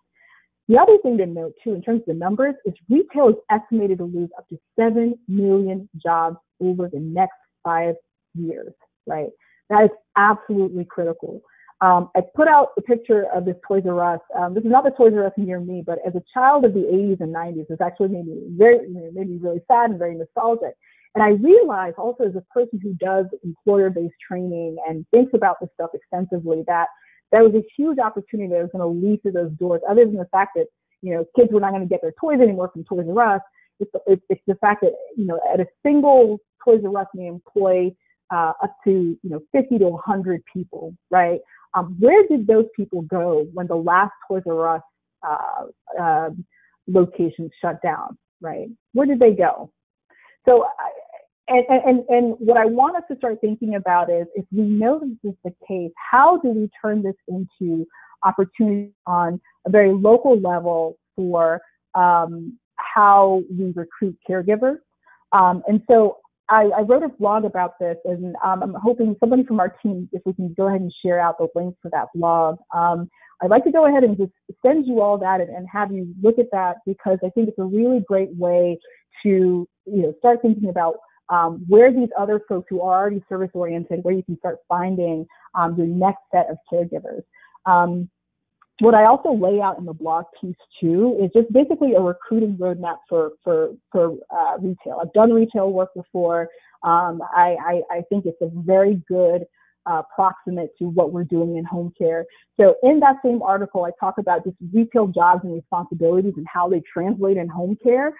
[SPEAKER 1] The other thing to note too, in terms of the numbers, is retail is estimated to lose up to 7 million jobs over the next 5 years, right? That is absolutely critical. I put out a picture of this Toys R Us. This is not the Toys R Us near me, but as a child of the 80s and 90s, this actually made me really sad and very nostalgic. And I realized also, as a person who does employer-based training and thinks about this stuff extensively, that there was a huge opportunity that was going to lead through those doors, other than the fact that, kids were not going to get their toys anymore from Toys R Us. It's the fact that, at a single Toys R Us may employ up to, 50 to 100 people, right? Where did those people go when the last Toys R Us location shut down, right? Where did they go? So, and what I want us to start thinking about is, if we know this is the case, how do we turn this into opportunities on a very local level for how we recruit caregivers? And so I wrote a blog about this, and I'm hoping somebody from our team, if we can go ahead and share out the link for that blog. I'd like to go ahead and just send you all that and have you look at that, because I think it's a really great way to start thinking about where these other folks who are already service-oriented, where you can start finding your next set of caregivers. What I also lay out in the blog piece too is just basically a recruiting roadmap for retail. I've done retail work before. I think it's a very good proximate to what we're doing in home care. So in that same article, I talk about just retail jobs and responsibilities and how they translate in home care.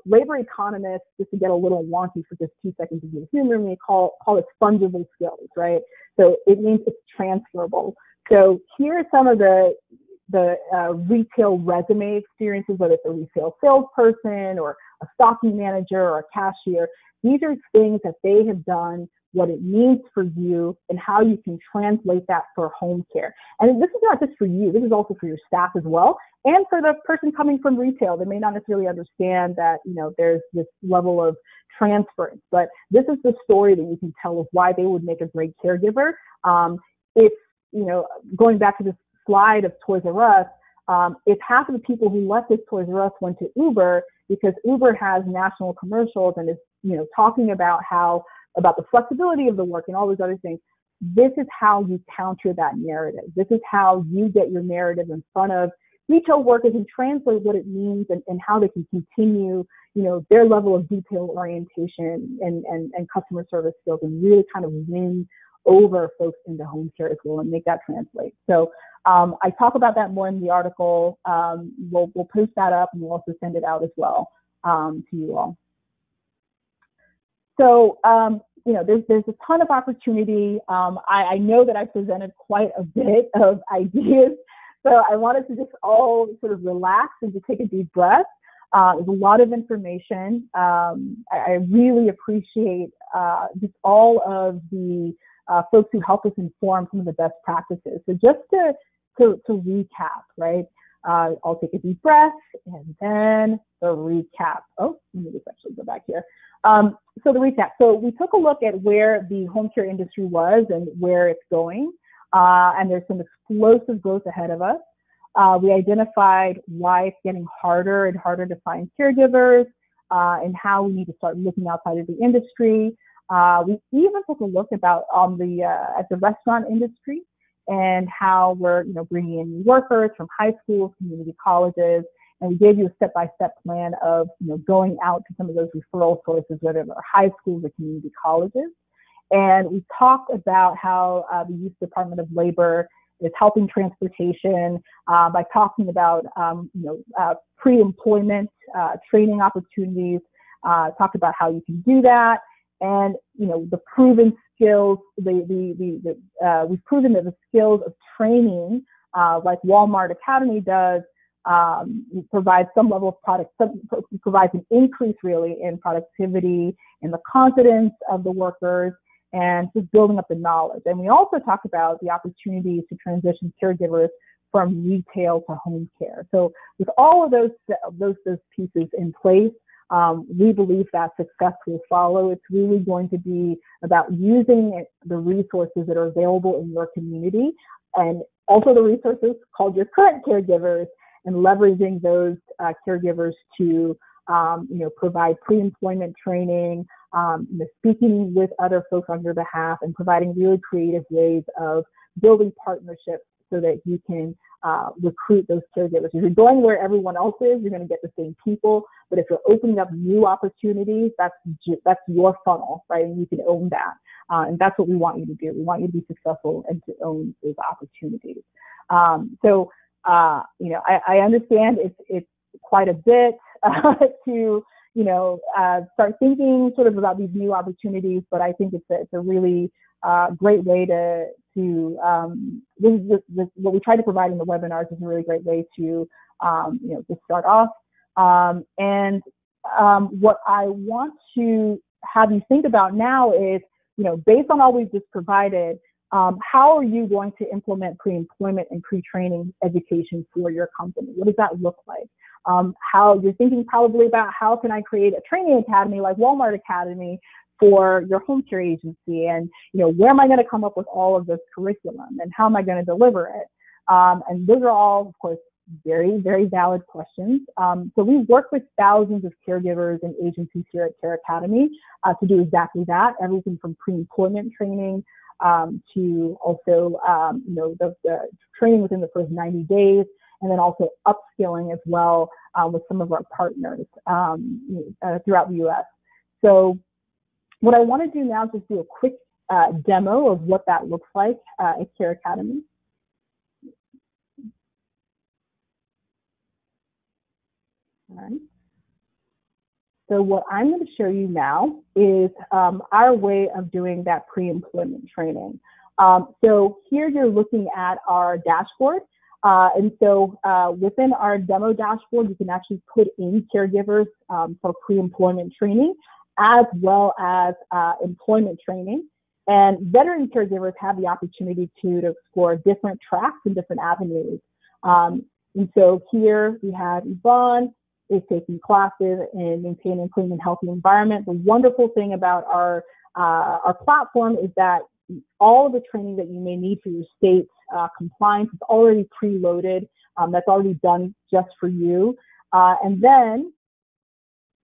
[SPEAKER 1] Labor economists, just to get a little wonky for just 2 seconds of your humor me, call it fungible skills, right? So it means it's transferable. So here are some of the retail resume experiences, whether it's a retail salesperson or a stocking manager or a cashier. These are things that they have done, what it means for you, and how you can translate that for home care. And this is not just for you, this is also for your staff as well, and for the person coming from retail. They may not necessarily understand that, there's this level of transference, but this is the story that you can tell of why they would make a great caregiver. If going back to this slide of Toys R Us, if half of the people who left this Toys R Us went to Uber, because Uber has national commercials and is, talking about about the flexibility of the work and all those other things, this is how you counter that narrative. This is how you get your narrative in front of retail workers and translate what it means and how they can continue, their level of detail orientation and customer service skills, and really kind of win over folks into home care as well and make that translate. So I talk about that more in the article. We'll post that up, and we'll also send it out as well to you all. So, there's a ton of opportunity. I know that I presented quite a bit of ideas, so I wanted to just all sort of relax and just take a deep breath. There's a lot of information. I really appreciate just all of the folks who help us inform some of the best practices. So just to recap, right? I'll take a deep breath and then the recap. Oh, let me just actually go back here. So the recap. So we took a look at where the home care industry was and where it's going. And there's some explosive growth ahead of us. We identified why it's getting harder and harder to find caregivers, and how we need to start looking outside of the industry. We even took a look at the restaurant industry and how we're bringing in new workers from high schools, community colleges, and we gave you a step-by-step plan of going out to some of those referral sources, whether they're high schools or community colleges. And we talked about how the U.S. Department of Labor is helping transportation by talking about pre-employment training opportunities. Talked about how you can do that, and the proven skills. We've proven that the skills of training, like Walmart Academy does, provides some level of provides an increase really in productivity and the confidence of the workers, and just building up the knowledge. And we also talk about the opportunities to transition caregivers from retail to home care. So with all of those pieces in place, we believe that success will follow. It's really going to be about using the resources that are available in your community, and also the resources called your current caregivers, and leveraging those caregivers to provide pre-employment training, speaking with other folks on your behalf, and providing really creative ways of building partnerships so that you can recruit those caregivers. If you're going where everyone else is, you're going to get the same people. But if you're opening up new opportunities, that's your funnel, right? And you can own that. And that's what we want you to do. We want you to be successful and to own those opportunities. I understand it's quite a bit to start thinking sort of about these new opportunities, but I think it's a really great way what we try to provide in the webinars is a really great way to start off. What I want to have you think about now is, based on all we've just provided, how are you going to implement pre-employment and pre-training education for your company? What does that look like? How you're thinking probably about how can I create a training academy like Walmart Academy for your home care agency, and where am I going to come up with all of this curriculum, and how am I going to deliver it? And those are all, of course, very, very valid questions. So we work with thousands of caregivers and agencies here at CareAcademy to do exactly that, everything from pre-employment training to also the training within the first 90 days, and then also upskilling as well with some of our partners throughout the U.S. So what I want to do now is just do a quick demo of what that looks like at CareAcademy. All right. So what I'm going to show you now is our way of doing that pre-employment training. So here you're looking at our dashboard. And so within our demo dashboard, you can actually put in caregivers for pre-employment training, as well as employment training. And veteran caregivers have the opportunity to explore different tracks and different avenues. And so here we have Yvonne is taking classes in maintaining a clean and healthy environment. The wonderful thing about our platform is that all of the training that you may need for your state's compliance is already preloaded. That's already done just for you. And then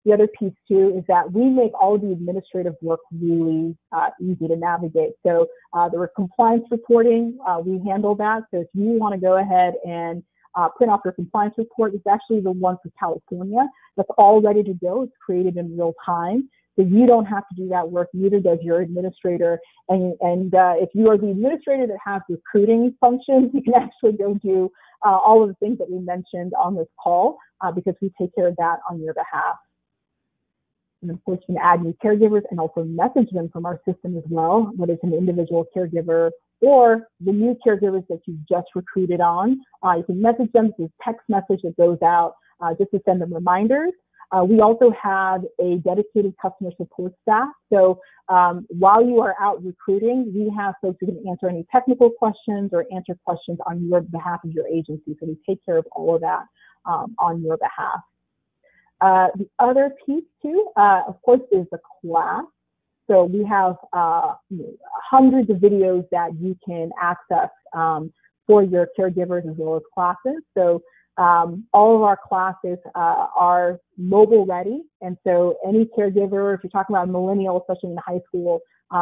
[SPEAKER 1] the other piece too is that we make all of the administrative work really easy to navigate. So the compliance reporting, we handle that. So if you want to go ahead and print off your compliance report, it's actually the one for California that's all ready to go. It's created in real time. So you don't have to do that work, neither does your administrator. And if you are the administrator that has recruiting functions, you can actually go do all of the things that we mentioned on this call because we take care of that on your behalf. And of course, you can add new caregivers and also message them from our system as well, whether it's an individual caregiver or the new caregivers that you just recruited on. You can message them through text message that goes out just to send them reminders. We also have a dedicated customer support staff. So while you are out recruiting, we have folks who can answer any technical questions or answer questions on your behalf of your agency. So we take care of all of that on your behalf. The other piece too, of course, is the class. So we have hundreds of videos that you can access for your caregivers as well as classes. So all of our classes are mobile ready. And so any caregiver, if you're talking about millennials, especially in high school,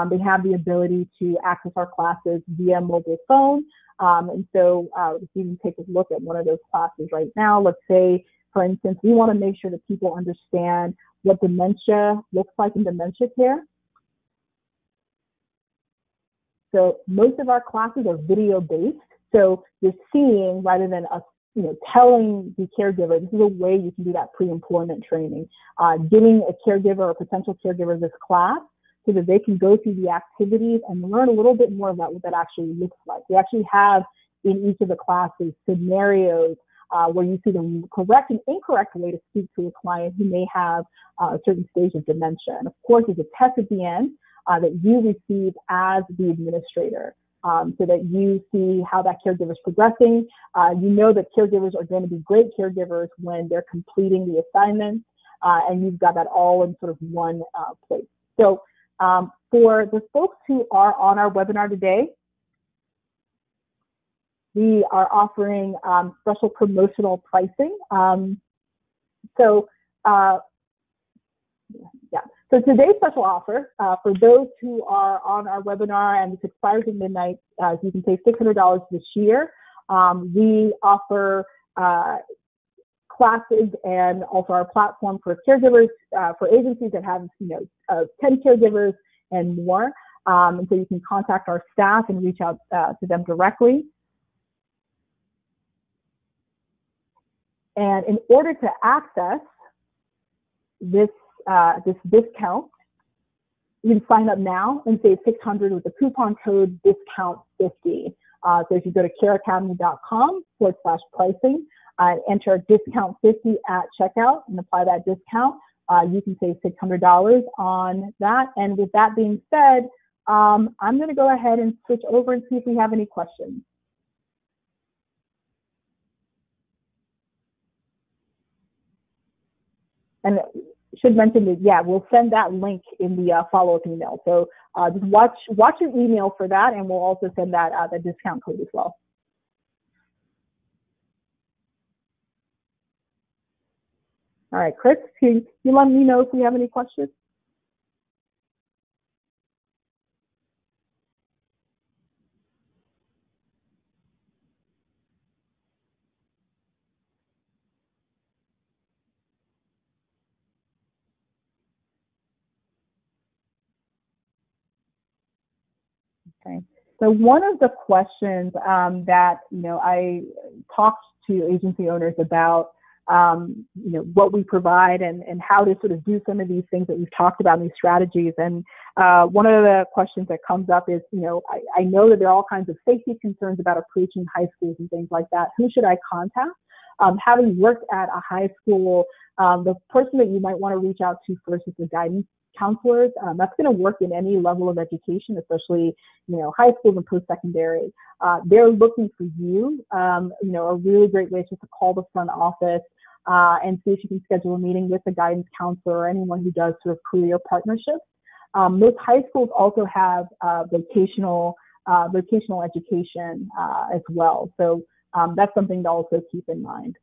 [SPEAKER 1] they have the ability to access our classes via mobile phone. And so if you can take a look at one of those classes right now, let's say, for instance, we want to make sure that people understand what dementia looks like in dementia care. So most of our classes are video-based. So you're seeing rather than us, telling the caregiver, this is a way you can do that pre-employment training, giving a caregiver or potential caregiver this class so that they can go through the activities and learn a little bit more about what that actually looks like. We actually have in each of the classes scenarios where you see the correct and incorrect way to speak to a client who may have a certain stage of dementia. And of course, there's a test at the end that you receive as the administrator so that you see how that caregiver is progressing. You know that caregivers are going to be great caregivers when they're completing the assignments. and you've got that all in sort of one place. So for the folks who are on our webinar today, we are offering special promotional pricing. So today's special offer for those who are on our webinar, and this expires at midnight, you can save $600 this year. We offer classes and also our platform for caregivers, for agencies that have 10 caregivers and more. And so you can contact our staff and reach out to them directly. And in order to access this discount, you can sign up now and save $600 with the coupon code discount50. So if you go to careacademy.com/pricing, enter discount 50 at checkout and apply that discount, you can save $600 on that. And with that being said, I'm going to go ahead and switch over and see if we have any questions. And should mention that, yeah, we'll send that link in the follow-up email. So just watch your email for that, and we'll also send that the discount code as well. All right, Chris, can you let me know if we have any questions? Okay. So one of the questions that I talked to agency owners about, what we provide and how to sort of do some of these things that we've talked about in these strategies. And one of the questions that comes up is, I know that there are all kinds of safety concerns about approaching high schools and things like that. Who should I contact? Having worked at a high school, the person that you might want to reach out to first is the guidance counselors. That's going to work in any level of education, especially, high school and post-secondary. They're looking for you. A really great way is just to call the front office and see if you can schedule a meeting with a guidance counselor or anyone who does sort of career partnerships. Most high schools also have vocational education as well. So that's something to also keep in mind.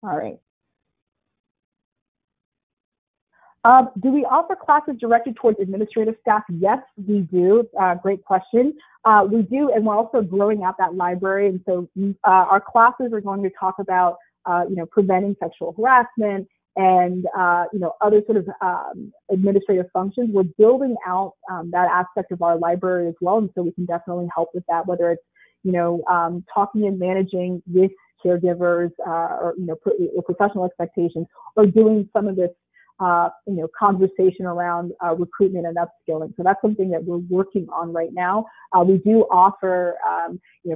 [SPEAKER 1] All right. Do we offer classes directed towards administrative staff? Yes, we do. Great question. We do, and we're also growing out that library. And so our classes are going to talk about, preventing sexual harassment and, other sort of administrative functions. We're building out that aspect of our library as well. And so we can definitely help with that, whether it's, talking and managing with caregivers or professional expectations, or doing some of this conversation around recruitment and upskilling. So that's something that we're working on right now. We do offer,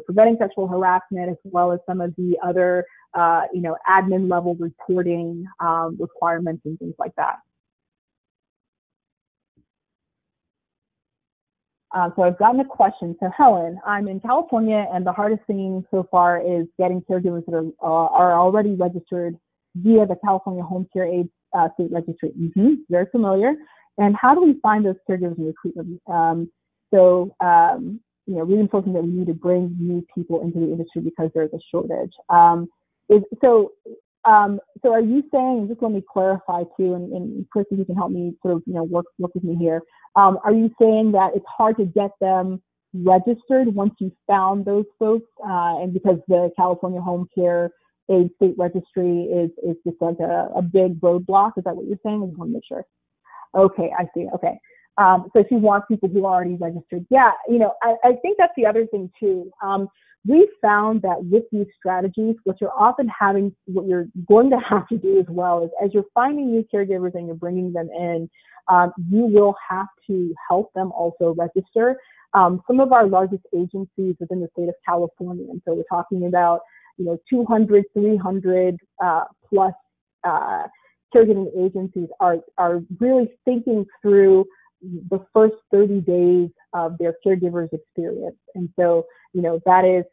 [SPEAKER 1] preventing sexual harassment, as well as some of the other, admin level reporting requirements and things like that. So I've gotten a question. So Helen, I'm in California, and the hardest thing so far is getting caregivers that are already registered via the California Home Care Aid state registry. Very familiar. And how do we find those caregivers and recruit them? Reinforcing that we need to bring new people into the industry because there's a shortage. So are you saying, just let me clarify too, and Chris, if you can help me sort of, work with me here. Are you saying that it's hard to get them registered once you found those folks, and because the California Home Care Aid state registry is just like a big roadblock? Is that what you're saying? I just want to make sure. Okay, I see. Okay. So if you want people who are already registered, yeah, I think that's the other thing too. We found that with these strategies, what you're going to have to do as well is, as you're finding new caregivers and you're bringing them in, you will have to help them also register. Some of our largest agencies within the state of California, and so we're talking about 200, 300 plus caregiving agencies are really thinking through the first 30 days of their caregiver's experience. And so, that is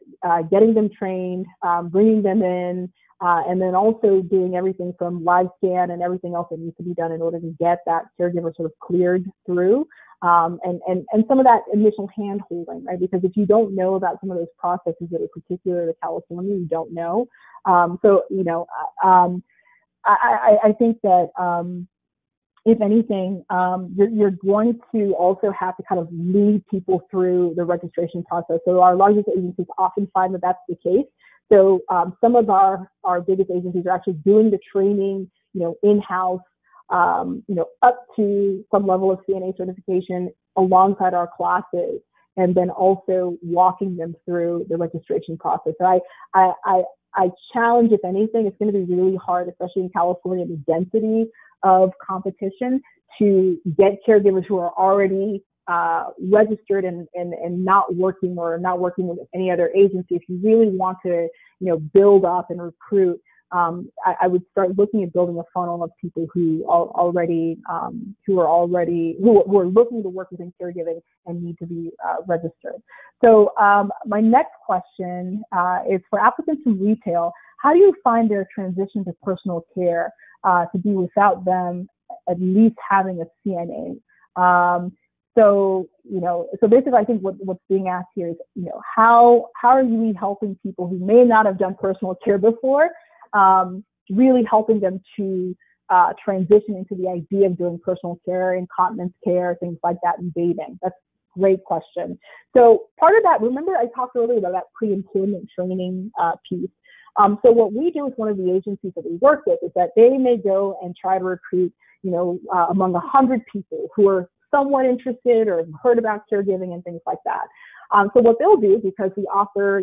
[SPEAKER 1] getting them trained, bringing them in, and then also doing everything from live scan and everything else that needs to be done in order to get that caregiver sort of cleared through, and some of that initial hand holding, right? Because if you don't know about some of those processes that are particular to California, you don't know. I think that if anything, you're going to also have to kind of lead people through the registration process. So our largest agencies often find that that's the case. So some of our biggest agencies are actually doing the training, in-house, up to some level of CNA certification alongside our classes, and then also walking them through the registration process. So I challenge, if anything, it's going to be really hard, especially in California, the density of competition, to get caregivers who are already registered and not working with any other agency. If you really want to, build up and recruit, I would start looking at building a funnel of people who are looking to work within caregiving and need to be registered. So my next question is for applicants in retail. How do you find their transition to personal care to be without them at least having a CNA? So basically, I think what's being asked here is, how are you helping people who may not have done personal care before, really helping them to transition into the idea of doing personal care, incontinence care, things like that, and bathing? That's a great question. So part of that, remember I talked earlier about that pre-employment training piece. So what we do with one of the agencies that we work with is that they may go and try to recruit, among 100 people who are somewhat interested or have heard about caregiving and things like that. So what they'll do, because we offer,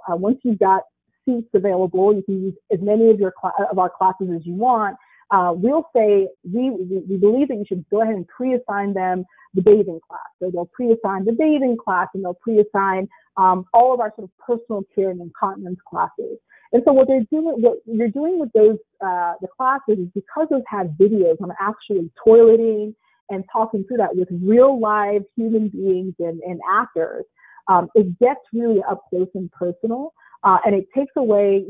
[SPEAKER 1] once you've got seats available, you can use as many of our classes as you want. We'll say we believe that you should go ahead and pre-assign them the bathing class. So they'll pre-assign the bathing class, and they'll pre-assign all of our sort of personal care and incontinence classes. And so what you're doing with those the classes is, because those have videos on actually toileting and talking through that with real live human beings and actors, it gets really up close and personal. And it takes away,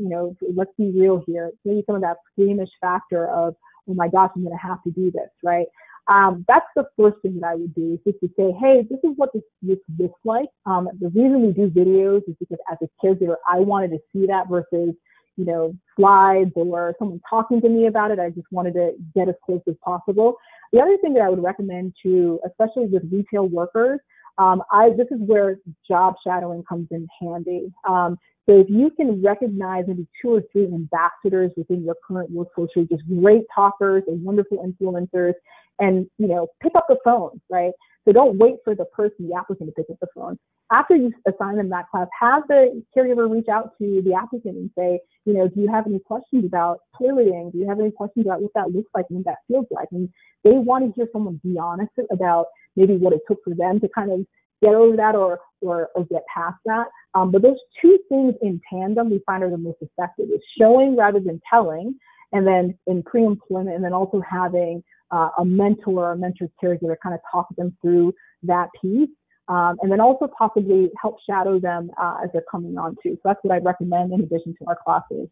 [SPEAKER 1] let's be real here, maybe some of that squeamish factor of, oh my gosh, I'm going to have to do this, right? That's the first thing that I would do, is just to say, hey, this is what this looks like. The reason we do videos is because as a caregiver, I wanted to see that versus, slides or someone talking to me about it. I just wanted to get as close as possible. The other thing that I would recommend to, especially with retail workers, this is where job shadowing comes in handy. So if you can recognize maybe 2 or 3 ambassadors within your current workforce who are just great talkers and wonderful influencers, and, pick up the phone, right? So don't wait for the applicant to pick up the phone. After you assign them that class, have the caregiver reach out to the applicant and say, do you have any questions about toileting? Do you have any questions about what that looks like and what that feels like? And they want to hear someone be honest about maybe what it took for them to kind of get over that or get past that. But those 2 things in tandem we find are the most effective, is showing rather than telling, and then in pre-employment, and then also having a mentor or a mentor caregiver kind of talk them through that piece, and then also possibly help shadow them as they're coming on too. So that's what I'd recommend in addition to our classes.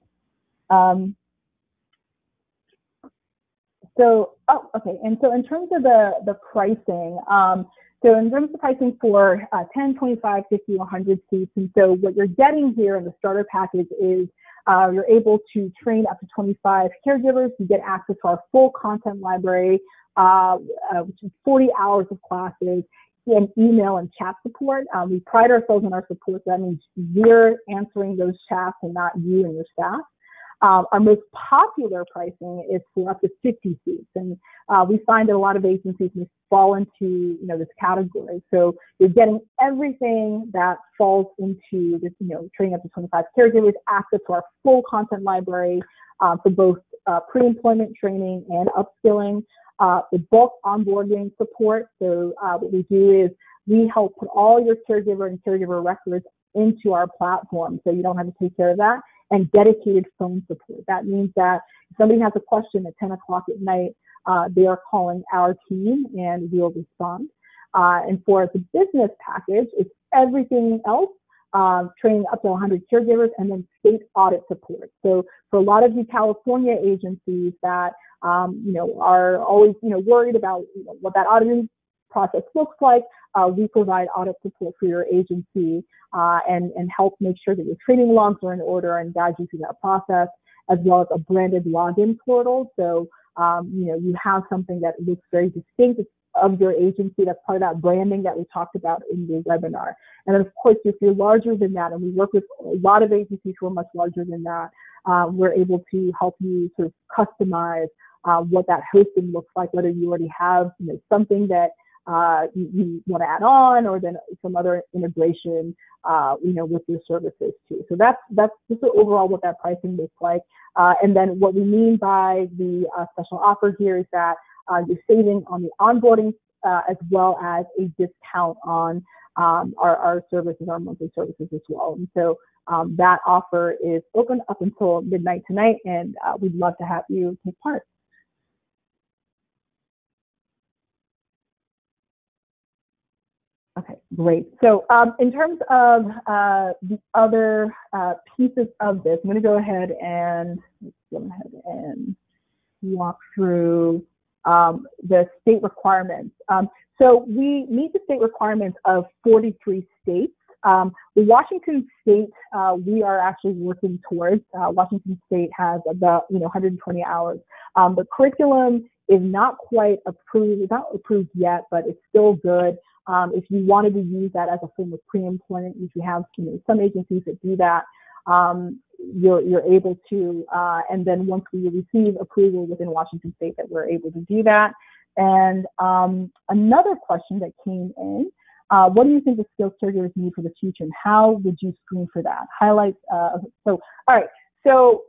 [SPEAKER 1] Okay. And so in terms of the pricing, so in terms of pricing for 10, 25, 50, 100 seats, and so what you're getting here in the starter package is you're able to train up to 25 caregivers. You get access to our full content library, which is 40 hours of classes, and email and chat support. We pride ourselves on our support. So that means we're answering those chats and not you and your staff. Our most popular pricing is for up to 50 seats. And we find that a lot of agencies fall into, this category. So you're getting everything that falls into this, training up to 25 caregivers, access to our full content library for both pre-employment training and upskilling, with bulk onboarding support. So what we do is we help put all your caregiver and caregiver records into our platform, so you don't have to take care of that, and dedicated phone support. That means that if somebody has a question at 10 o'clock at night, they are calling our team and we'll respond. And for the business package, it's everything else, training up to 100 caregivers, and then state audit support. So for a lot of the California agencies that, are always, worried about what that auditing process looks like, we provide audit support for your agency and help make sure that your training logs are in order and guide you through that process, as well as a branded login portal. So, you have something that looks very distinct of your agency. That's part of that branding that we talked about in the webinar. And then, of course, if you're larger than that, and we work with a lot of agencies who are much larger than that, we're able to help you sort of customize what that hosting looks like, whether you already have something that you want to add on, or then some other integration, with your services too. So that's just overall what that pricing looks like. And then what we mean by the special offer here is that you're saving on the onboarding as well as a discount on our services, our monthly services as well. And so that offer is open up until midnight tonight, and we'd love to have you take part. Okay, great. So in terms of the other pieces of this, I'm going to go ahead and walk through the state requirements. So we meet the state requirements of 43 states. The Washington State, we are actually working towards. Washington State has about 120 hours. The curriculum is not quite approved. It's not approved yet, but it's still good. If you wanted to use that as a form of pre-employment, which we have some agencies that do that, you're able to, and then once we receive approval within Washington State, that we're able to do that. And another question that came in, what do you think the skills caregivers need for the future, and how would you screen for that? Highlights. All right. So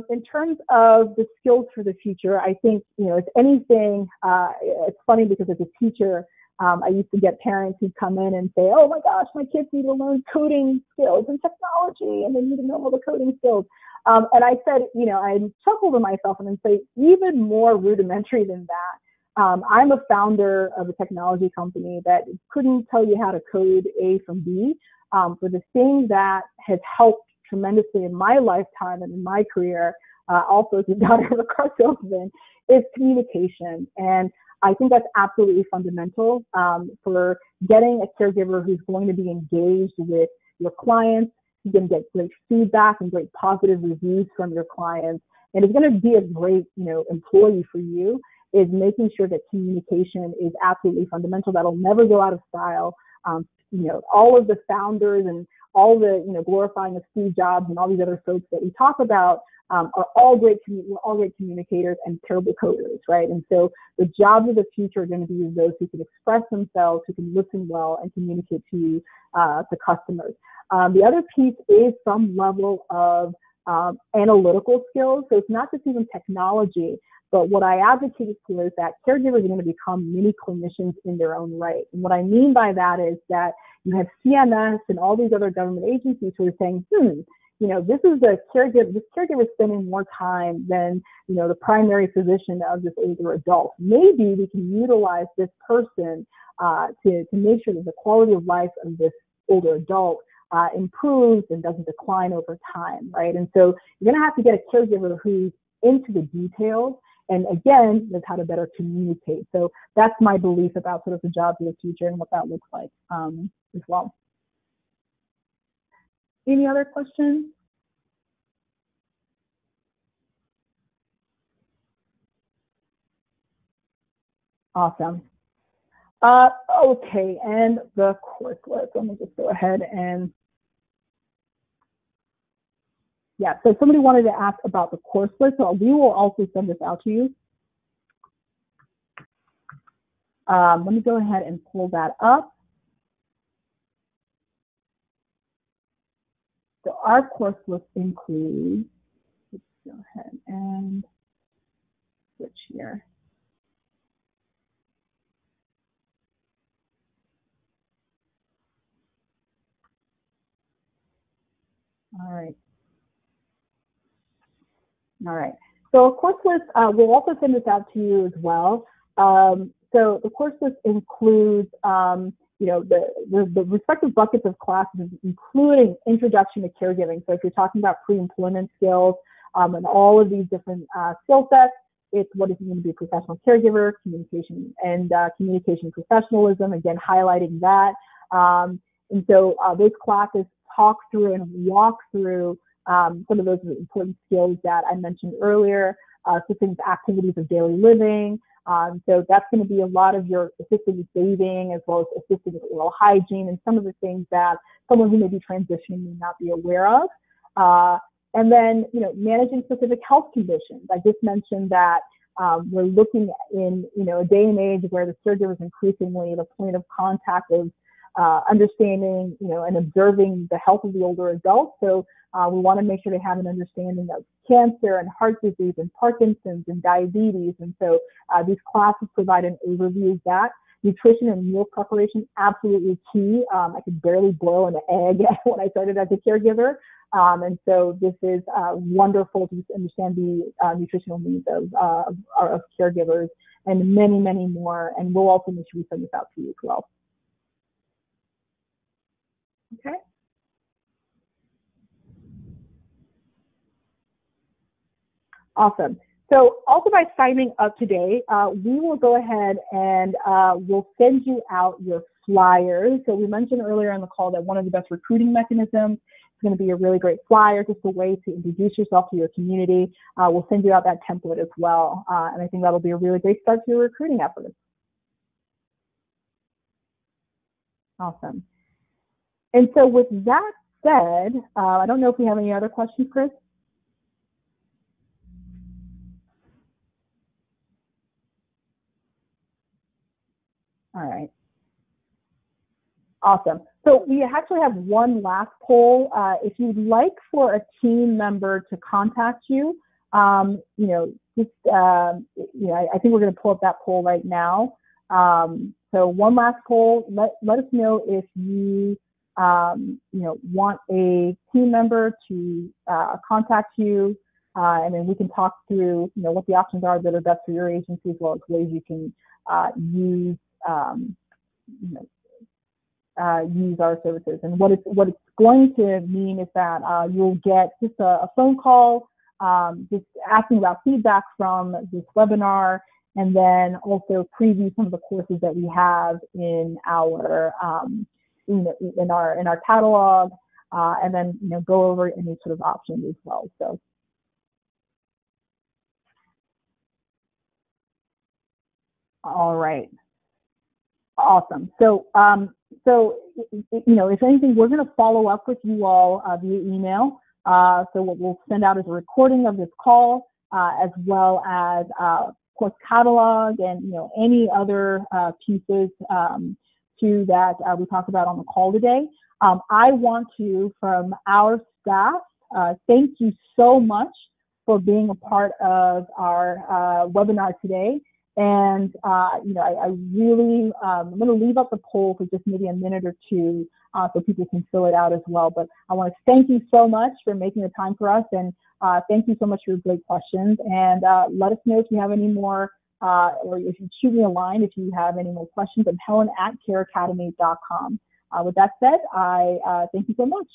[SPEAKER 1] in terms of the skills for the future, I think, if anything, it's funny because as a teacher, I used to get parents who come in and say, oh my gosh, my kids need to learn coding skills and technology, and they need to know all the coding skills. And I said, I chuckle to myself and then say, even more rudimentary than that. I'm a founder of a technology company that couldn't tell you how to code A from B. For the thing that has helped tremendously in my lifetime and in my career, also as a daughter of a car salesman, is communication. And I think that's absolutely fundamental for getting a caregiver who's going to be engaged with your clients, who's going to get great feedback and great positive reviews from your clients, and is going to be a great, employee for you, is making sure that communication is absolutely fundamental. That'll never go out of style. All of the founders and all the, glorifying of Steve Jobs and all these other folks that we talk about are all great communicators and terrible coders, right? And so the jobs of the future are going to be those who can express themselves, who can listen well, and communicate to customers. The other piece is some level of analytical skills. So it's not just even technology, but what I advocate for is that caregivers are going to become mini clinicians in their own right. And what I mean by that is that you have CMS and all these other government agencies who are saying, this is this caregiver is spending more time than, the primary physician of this older adult. Maybe we can utilize this person to make sure that the quality of life of this older adult improves and doesn't decline over time, right? And so you're going to have to get a caregiver who's into the details, and again, knows how to better communicate. So that's my belief about sort of the jobs of the future and what that looks like as well. Any other questions? Awesome. Okay, and the course list. Let me just go ahead and, yeah, so somebody wanted to ask about the course list, so we will also send this out to you. Let me go ahead and pull that up. So our course list includes, let's go ahead and switch here. All right. So a course list, we'll also send this out to you as well. So the course list includes, the respective buckets of classes, including introduction to caregiving. So if you're talking about pre-employment skills and all of these different skill sets, it's what is going to be a professional caregiver, communication and communication professionalism, again, highlighting that. And so those classes talk through and walk through some of those important skills that I mentioned earlier, assisting with activities of daily living. So that's going to be a lot of your assisting with bathing, as well as assisting with oral hygiene and some of the things that someone who may be transitioning may not be aware of. And then, managing specific health conditions. I just mentioned that we're looking in, a day and age where the caregiver is increasingly the point of contact of understanding, and observing the health of the older adult. So we want to make sure they have an understanding of cancer and heart disease and Parkinson's and diabetes. And so these classes provide an overview of that. Nutrition and meal preparation, absolutely key. I could barely boil an egg when I started as a caregiver. And so this is wonderful to understand the nutritional needs of caregivers and many, many more. And we'll also make sure we send this out to you as well. Okay. Awesome. So also by signing up today, we will go ahead and we'll send you out your flyers. So we mentioned earlier on the call that one of the best recruiting mechanisms is going to be a really great flyer, just a way to introduce yourself to your community. We'll send you out that template as well. And I think that'll be a really great start to your recruiting efforts. Awesome. And so with that said, I don't know if we have any other questions, Chris? All right. Awesome. So we actually have one last poll. If you'd like for a team member to contact you, I think we're going to pull up that poll right now. So one last poll. Let us know if you want a team member to contact you, and then we can talk through, what the options are that are best for your agency, as well as ways you can use use our services. And what it's going to mean is that you'll get just a phone call, just asking about feedback from this webinar, and then also preview some of the courses that we have in our in our catalog, and then go over any sort of options as well. So. All right. Awesome. So, if anything, we're going to follow up with you all via email. So what we'll send out is a recording of this call, as well as course catalog and any other pieces too that we talked about on the call today. I want to, from our staff, thank you so much for being a part of our webinar today. And, I really, I'm going to leave up the poll for just maybe a minute or two so people can fill it out as well. But I want to thank you so much for making the time for us. And thank you so much for your great questions. And let us know if you have any more, or if you shoot me a line if you have any more questions. I'm Helen at careacademy.com. With that said, I thank you so much.